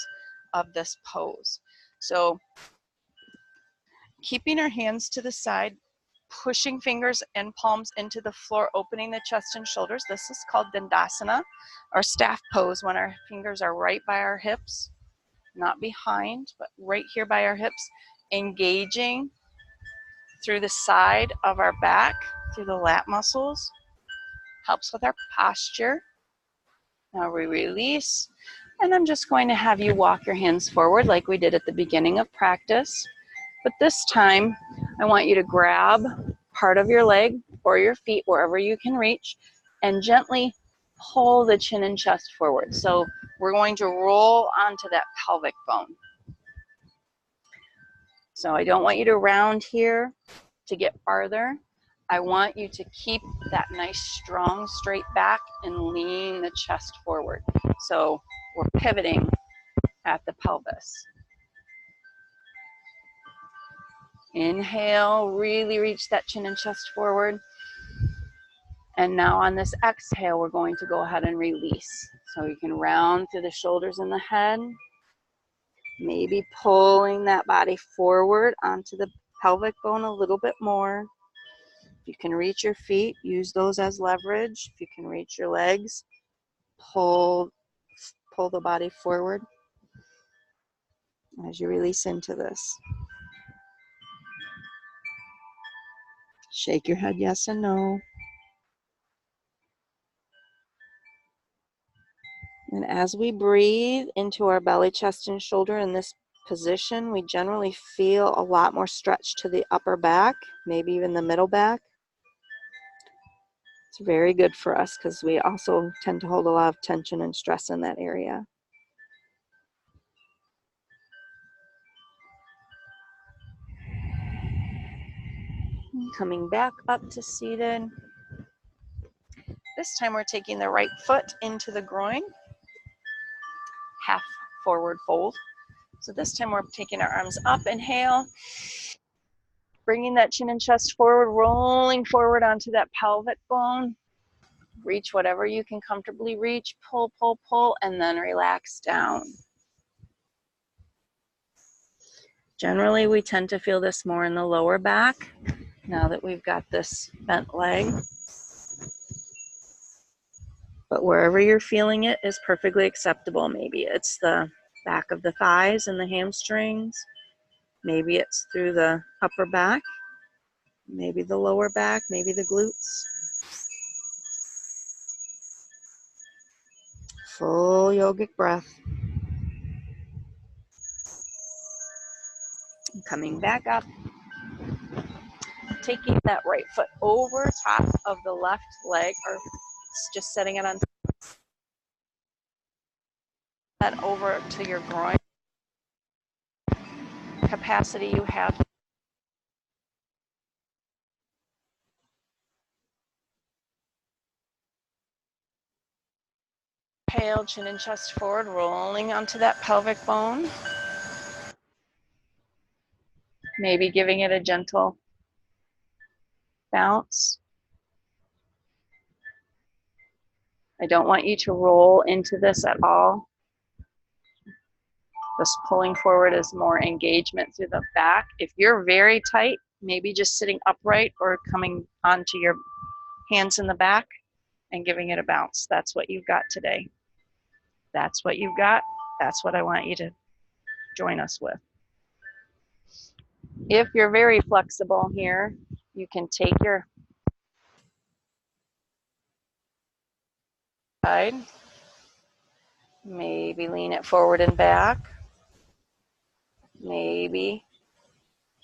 of this pose. So keeping our hands to the side, pushing fingers and palms into the floor, opening the chest and shoulders. This is called Dandasana, or staff pose, when our fingers are right by our hips, not behind, but right here by our hips, engaging through the side of our back, through the lat muscles. Helps with our posture. Now we release, and I'm just going to have you walk your hands forward like we did at the beginning of practice. But this time, I want you to grab part of your leg or your feet, wherever you can reach, and gently pull the chin and chest forward. So we're going to roll onto that pelvic bone. So I don't want you to round here to get farther. I want you to keep that nice, strong, straight back and lean the chest forward. So we're pivoting at the pelvis. Inhale, really reach that chin and chest forward. And now on this exhale, we're going to go ahead and release. So you can round through the shoulders and the head. Maybe pulling that body forward onto the pelvic bone a little bit more. If you can reach your feet, use those as leverage. If you can reach your legs, pull the body forward as you release into this. Shake your head yes and no. And as we breathe into our belly, chest, and shoulder in this position, we generally feel a lot more stretch to the upper back, maybe even the middle back. It's very good for us because we also tend to hold a lot of tension and stress in that area. Coming back up to seated. This time we're taking the right foot into the groin, half forward fold. So this time we're taking our arms up, inhale, bringing that chin and chest forward, rolling forward onto that pelvic bone. Reach whatever you can comfortably reach, pull, pull, pull, and then relax down. Generally, we tend to feel this more in the lower back now that we've got this bent leg. But wherever you're feeling it is perfectly acceptable. Maybe it's the back of the thighs and the hamstrings. Maybe it's through the upper back. Maybe the lower back, maybe the glutes. Full yogic breath. Coming back up. Taking that right foot over top of the left leg, or just setting it on that over to your groin. Capacity you have. Inhale, chin and chest forward, rolling onto that pelvic bone. Maybe giving it a gentle bounce. I don't want you to roll into this at all. This pulling forward is more engagement through the back. If you're very tight, maybe just sitting upright or coming onto your hands in the back and giving it a bounce. That's what you've got today. that's what you've got. That's what I want you to join us with. If you're very flexible here, you can take your side, maybe lean it forward and back, maybe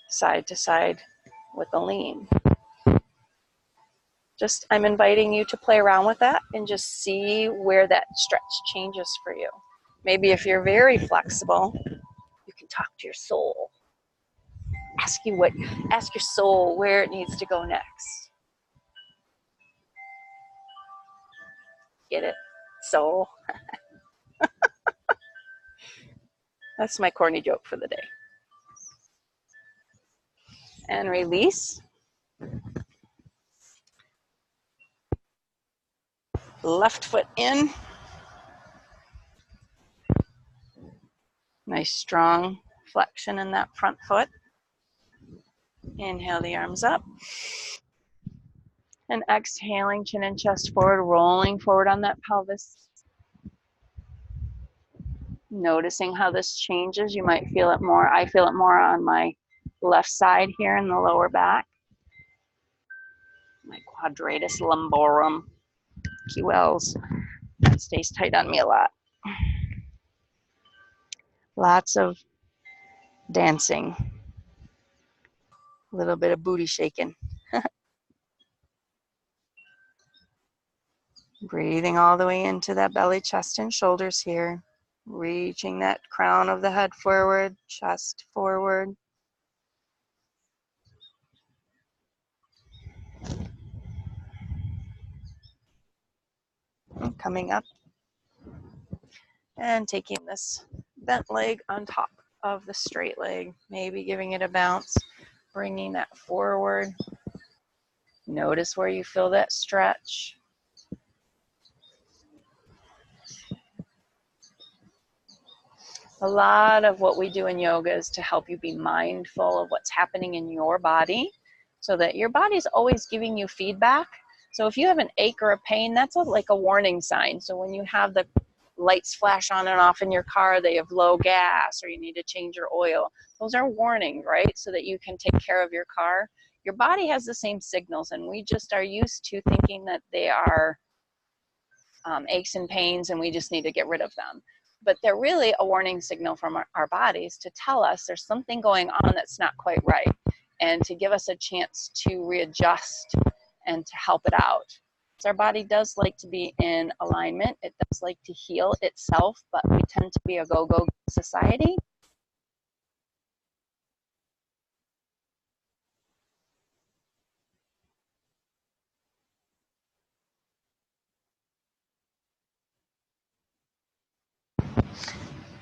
side to side with a lean. Just, I'm inviting you to play around with that and just see where that stretch changes for you. Maybe if you're very flexible, you can talk to your soul. Ask your soul where it needs to go next. Get it? Soul. That's my corny joke for the day. And release. Left foot in. Nice strong flexion in that front foot. Inhale the arms up. And exhaling, chin and chest forward, rolling forward on that pelvis. Noticing how this changes. You might feel it more. I feel it more on my left side here in the lower back. My quadratus lumborum, QLs. That stays tight on me a lot. Lots of dancing. A little bit of booty shaking. Breathing all the way into that belly, chest, and shoulders here. Reaching that crown of the head forward, chest forward. And coming up and taking this bent leg on top of the straight leg. Maybe giving it a bounce, bringing that forward. Notice where you feel that stretch. A lot of what we do in yoga is to help you be mindful of what's happening in your body so that your body's always giving you feedback. So if you have an ache or a pain, that's like a warning sign. So when you have the lights flash on and off in your car, they have low gas, or you need to change your oil. Those are warning, right? So that you can take care of your car. Your body has the same signals, and we just are used to thinking that they are aches and pains and we just need to get rid of them. But they're really a warning signal from our bodies to tell us there's something going on that's not quite right, and to give us a chance to readjust and to help it out. So our body does like to be in alignment. It does like to heal itself, but we tend to be a go-go society.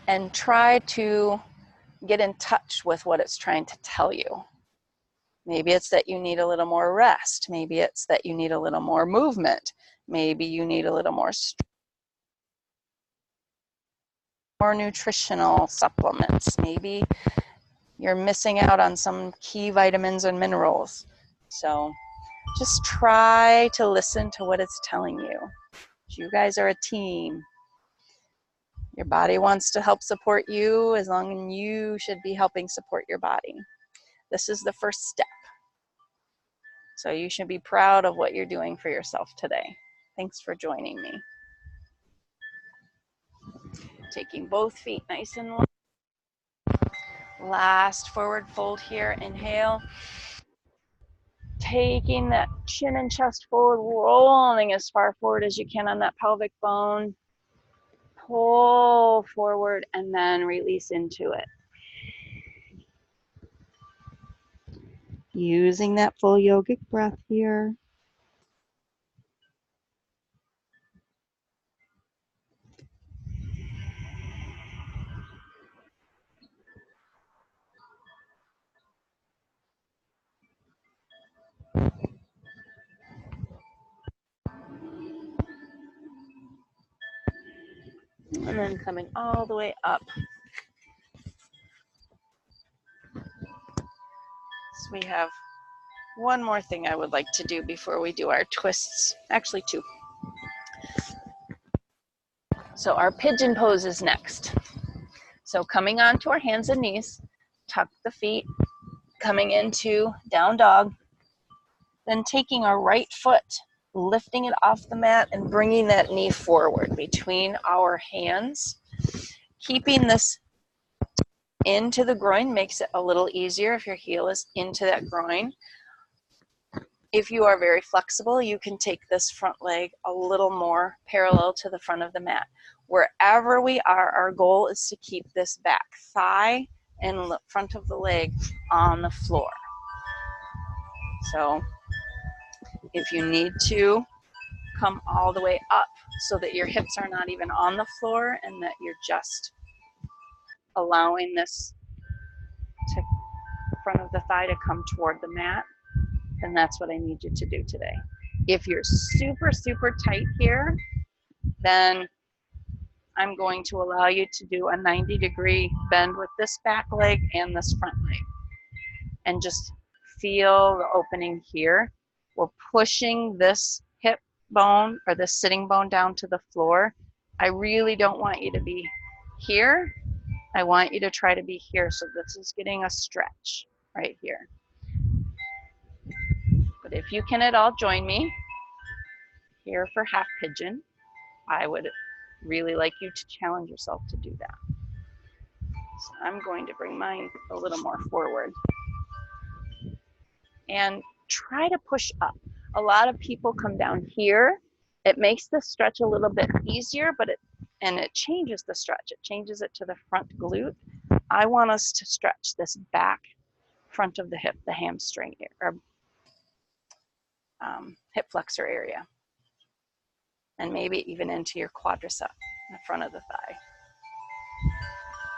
And try to get in touch with what it's trying to tell you. Maybe it's that you need a little more rest. Maybe it's that you need a little more movement. Maybe you need a little more nutritional supplements. Maybe you're missing out on some key vitamins and minerals. So just try to listen to what it's telling you. You guys are a team. Your body wants to help support you as long as you should be helping support your body. This is the first step. So you should be proud of what you're doing for yourself today. Thanks for joining me. Taking both feet nice and low. Last forward fold here. Inhale. Taking that chin and chest forward, rolling as far forward as you can on that pelvic bone. Pull forward and then release into it. Using that full yogic breath here. And then coming all the way up. So we have one more thing I would like to do before we do our twists. Actually, two. So our pigeon pose is next. So coming onto our hands and knees, tuck the feet, coming into down dog, then taking our right foot, lifting it off the mat and bringing that knee forward between our hands. Keeping this into the groin makes it a little easier if your heel is into that groin. If you are very flexible, you can take this front leg a little more parallel to the front of the mat. Wherever we are, our goal is to keep this back thigh and front of the leg on the floor. So if you need to, come all the way up so that your hips are not even on the floor and that you're just allowing this to front of the thigh to come toward the mat, then that's what I need you to do today. If you're super, super tight here, then I'm going to allow you to do a 90-degree bend with this back leg and this front leg. And just feel the opening here. We're pushing this hip bone or this sitting bone down to the floor. I really don't want you to be here. I want you to try to be here. So this is getting a stretch right here. But if you can at all join me here for half pigeon, I would really like you to challenge yourself to do that. So I'm going to bring mine a little more forward. And try to push up. A lot of people come down here. It makes the stretch a little bit easier, but it changes the stretch. It changes it to the front glute. I want us to stretch this back front of the hip, the hamstring, or hip flexor area, and maybe even into your quadricep, the front of the thigh.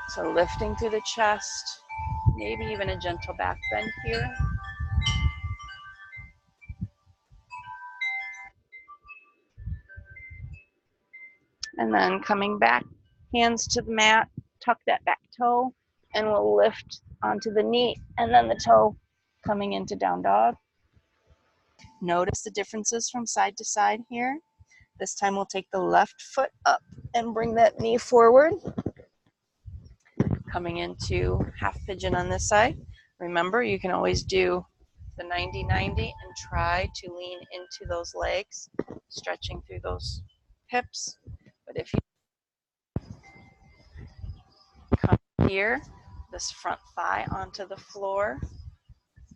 So lifting through the chest, maybe even a gentle back bend here. And then coming back, hands to the mat, tuck that back toe, and we'll lift onto the knee and then the toe coming into down dog. Notice the differences from side to side here. This time we'll take the left foot up and bring that knee forward. Coming into half pigeon on this side. Remember, you can always do the 90-90 and try to lean into those legs, stretching through those hips. But if you come here, this front thigh onto the floor,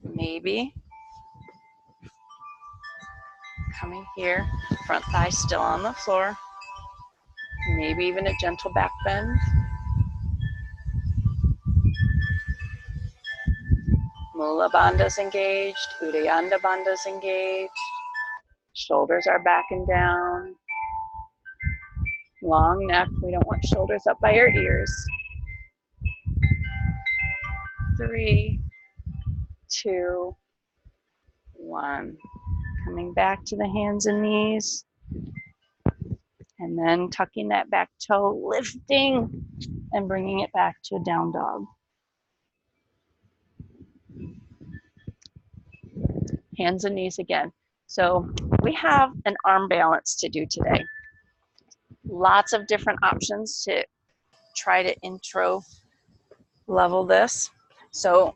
maybe coming here, front thigh still on the floor, maybe even a gentle back bend. Mula bandha's engaged, Uddiyana bandha's engaged, shoulders are back and down, long neck, we don't want shoulders up by our ears. 3, 2, 1. Coming back to the hands and knees. And then tucking that back toe, lifting and bringing it back to a down dog. Hands and knees again. So we have an arm balance to do today. Lots of different options to try to intro level this. So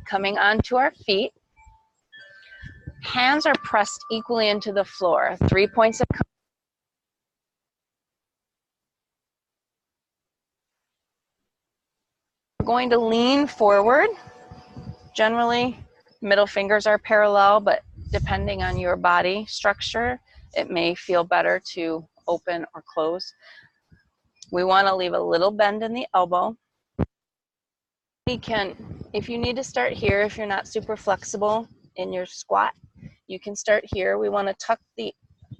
coming onto our feet, hands are pressed equally into the floor. 3 points of contact. We're going to lean forward. Generally, middle fingers are parallel, but depending on your body structure, it may feel better to open or close. We want to leave a little bend in the elbow. We can, if you need to start here, if you're not super flexible in your squat, you can start here. We want to tuck the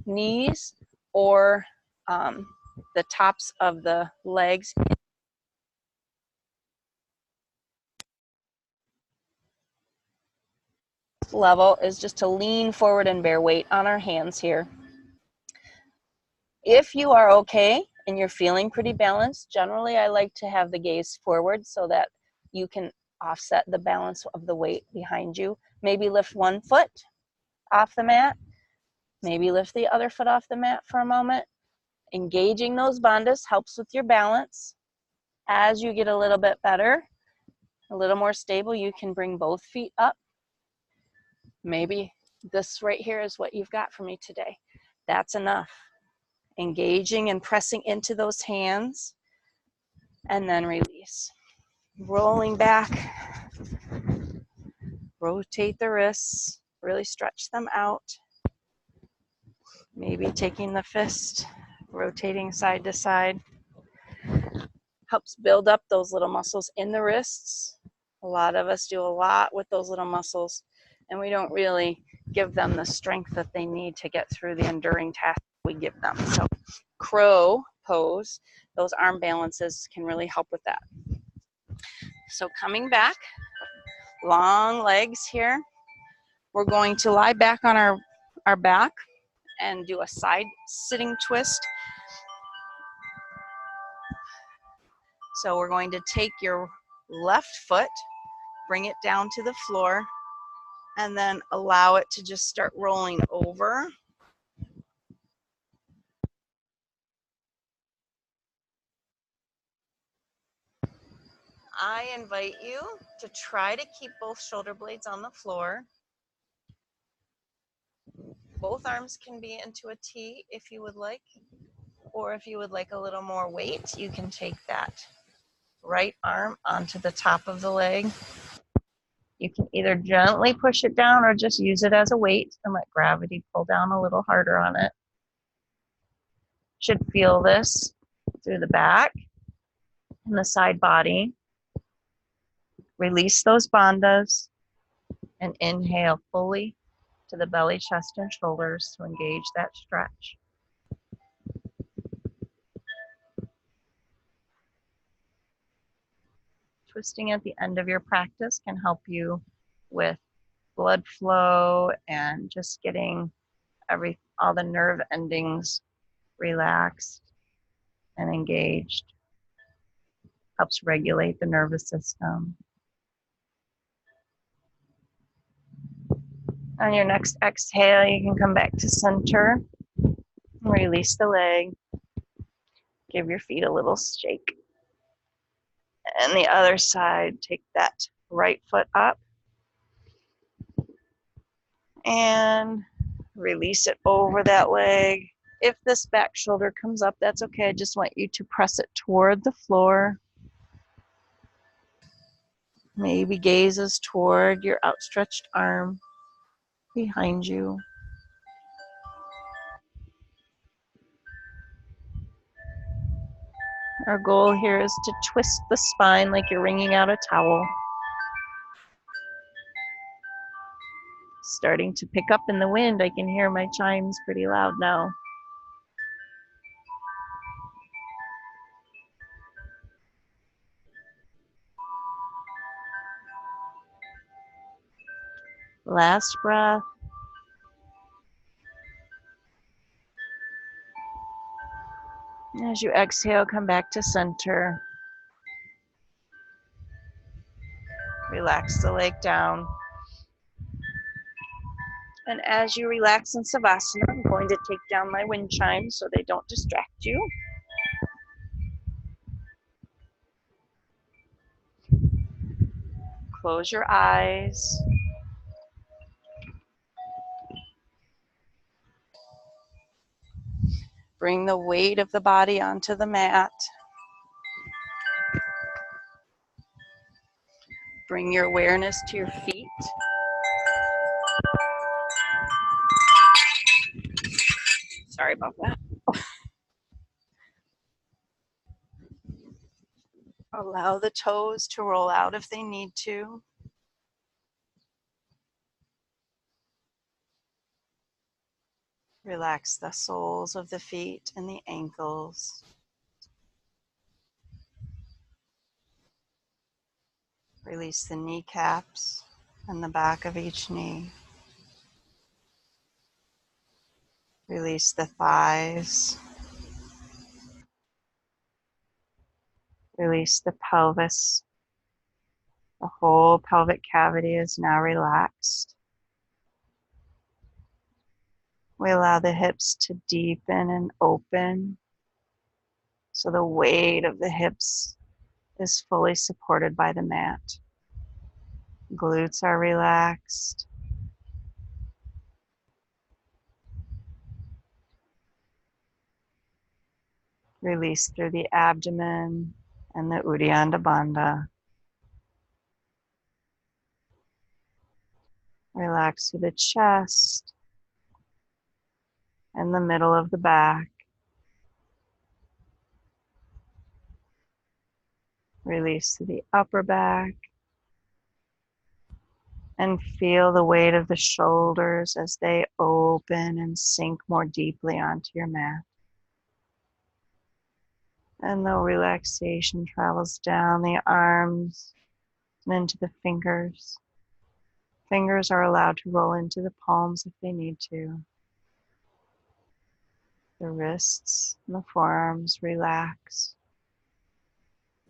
knees or the tops of the legs. Level is just to lean forward and bear weight on our hands here. If you are okay and you're feeling pretty balanced, generally I like to have the gaze forward so that you can offset the balance of the weight behind you. Maybe lift one foot off the mat, maybe lift the other foot off the mat for a moment, Engaging those bandhas helps with your balance. As you get a little bit better, a little more stable, you can bring both feet up. Maybe this right here is what you've got for me today. That's enough. Engaging and pressing into those hands, and then release. Rolling back, rotate the wrists, really stretch them out. Maybe taking the fist, rotating side to side. Helps build up those little muscles in the wrists. A lot of us do a lot with those little muscles, and we don't really give them the strength that they need to get through the enduring tasks we give them. So crow pose, those arm balances can really help with that. So coming back, long legs here. We're going to lie back on our back and do a side sitting twist. So we're going to take your left foot, bring it down to the floor, and then allow it to just start rolling over. I invite you to try to keep both shoulder blades on the floor. Both arms can be into a T if you would like, or if you would like a little more weight, you can take that right arm onto the top of the leg. You can either gently push it down or just use it as a weight and let gravity pull down a little harder on it. Should feel this through the back and the side body. Release those bandhas and inhale fully to the belly, chest, and shoulders to engage that stretch. Twisting at the end of your practice can help you with blood flow and just getting all the nerve endings relaxed and engaged. Helps regulate the nervous system. On your next exhale, you can come back to center. Release the leg. Give your feet a little shake. And the other side, take that right foot up. And release it over that leg. If this back shoulder comes up, that's okay. I just want you to press it toward the floor. Maybe gazes toward your outstretched arm behind you. Our goal here is to twist the spine like you're wringing out a towel. Starting to pick up in the wind. I can hear my chimes pretty loud now. Last breath. As you exhale, come back to center. Relax the leg down. And as you relax in Savasana, I'm going to take down my wind chimes so they don't distract you. Close your eyes. Bring the weight of the body onto the mat. Bring your awareness to your feet. Sorry about that. Allow the toes to roll out if they need to. Relax the soles of the feet and the ankles. Release the kneecaps and the back of each knee. Release the thighs. Release the pelvis. The whole pelvic cavity is now relaxed. We allow the hips to deepen and open. So the weight of the hips is fully supported by the mat. Glutes are relaxed. Release through the abdomen and the Uddiyana Bandha. Relax through the chest and the middle of the back. Release through the upper back. And feel the weight of the shoulders as they open and sink more deeply onto your mat. And the relaxation travels down the arms and into the fingers. Fingers are allowed to roll into the palms if they need to. The wrists and the forearms relax.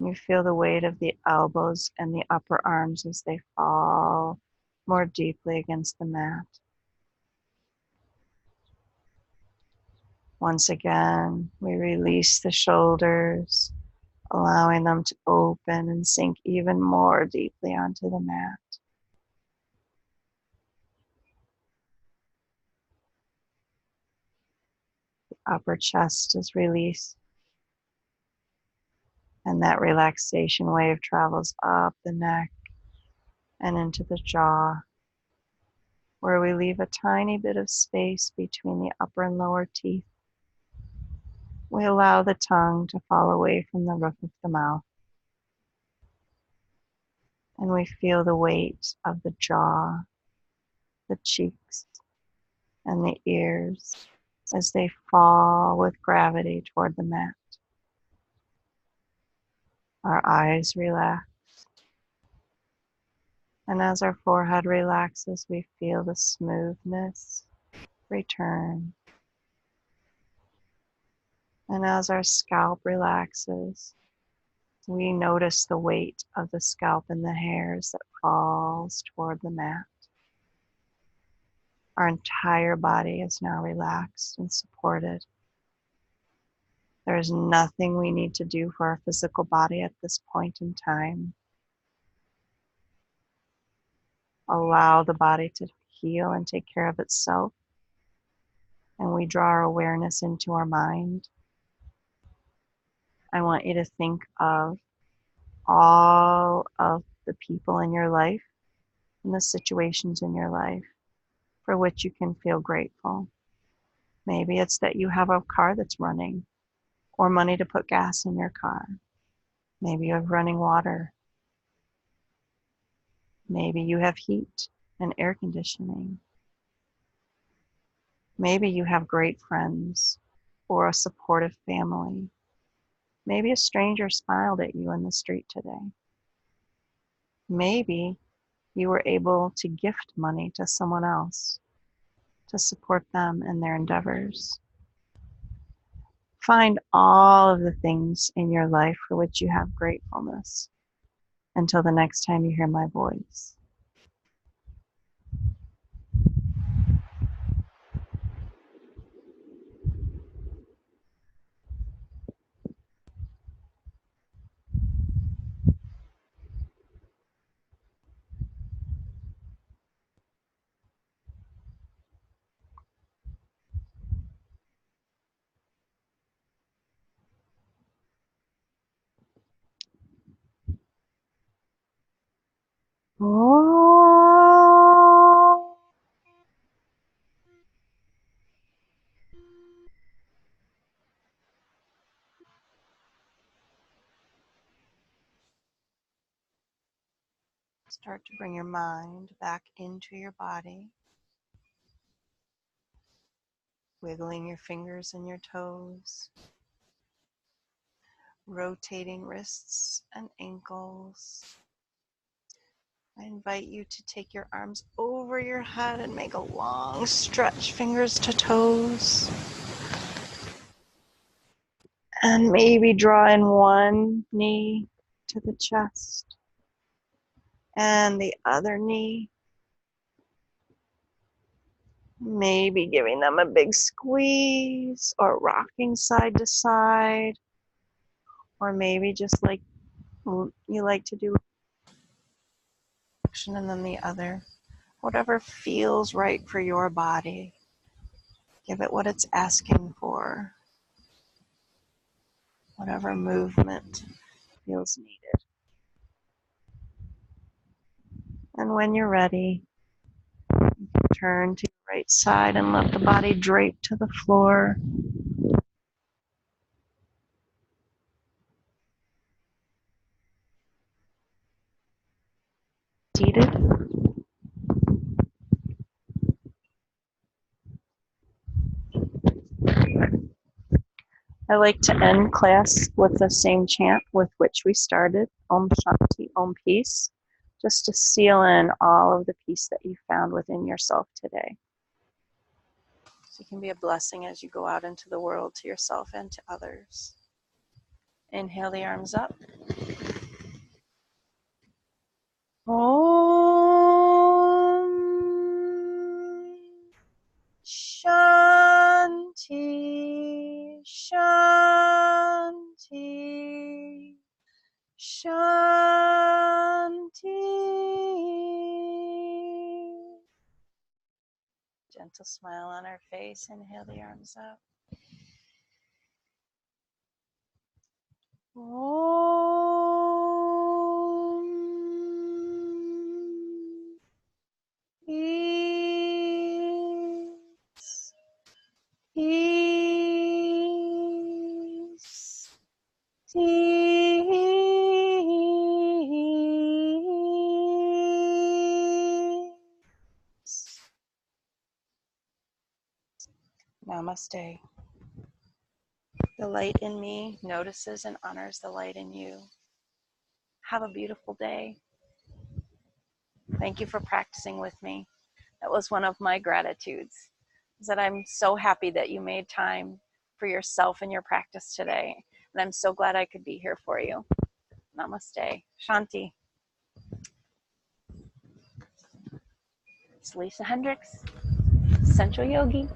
You feel the weight of the elbows and the upper arms as they fall more deeply against the mat. Once again, we release the shoulders, allowing them to open and sink even more deeply onto the mat. The upper chest is released, and that relaxation wave travels up the neck and into the jaw, where we leave a tiny bit of space between the upper and lower teeth. We allow the tongue to fall away from the roof of the mouth, and we feel the weight of the jaw, the cheeks, and the ears as they fall with gravity toward the mat. Our eyes relax, and as our forehead relaxes, we feel the smoothness return. And as our scalp relaxes, we notice the weight of the scalp and the hairs that falls toward the mat. Our entire body is now relaxed and supported. There is nothing we need to do for our physical body at this point in time. Allow the body to heal and take care of itself. And we draw our awareness into our mind. I want you to think of all of the people in your life and the situations in your life for which you can feel grateful. Maybe it's that you have a car that's running or money to put gas in your car. Maybe you have running water. Maybe you have heat and air conditioning. Maybe you have great friends or a supportive family. Maybe a stranger smiled at you in the street today. Maybe you were able to gift money to someone else to support them in their endeavors. Find all of the things in your life for which you have gratefulness until the next time you hear my voice. Oh. Start to bring your mind back into your body, wiggling your fingers and your toes, rotating wrists and ankles. I invite you to take your arms over your head and make a long stretch, fingers to toes. And maybe draw in one knee to the chest and the other knee. Maybe giving them a big squeeze or rocking side to side. Or maybe just like you like to do action and then the other. Whatever feels right for your body. Give it what it's asking for. Whatever movement feels needed. And when you're ready, you can turn to your right side and let the body drape to the floor. Seated. I like to end class with the same chant with which we started, Om Shanti, Om Peace, just to seal in all of the peace that you found within yourself today. So you can be a blessing as you go out into the world to yourself and to others. Inhale the arms up. Om Shanti, Shanti, Shanti. Gentle smile on our face. Inhale the arms up. Om Peace, peace, peace. Namaste. The light in me notices and honors the light in you. Have a beautiful day. Thank you for practicing with me. That was one of my gratitudes, is that I'm so happy that you made time for yourself and your practice today. And I'm so glad I could be here for you. Namaste. Shanti. It's Lisa Hendricks, Central Yogi.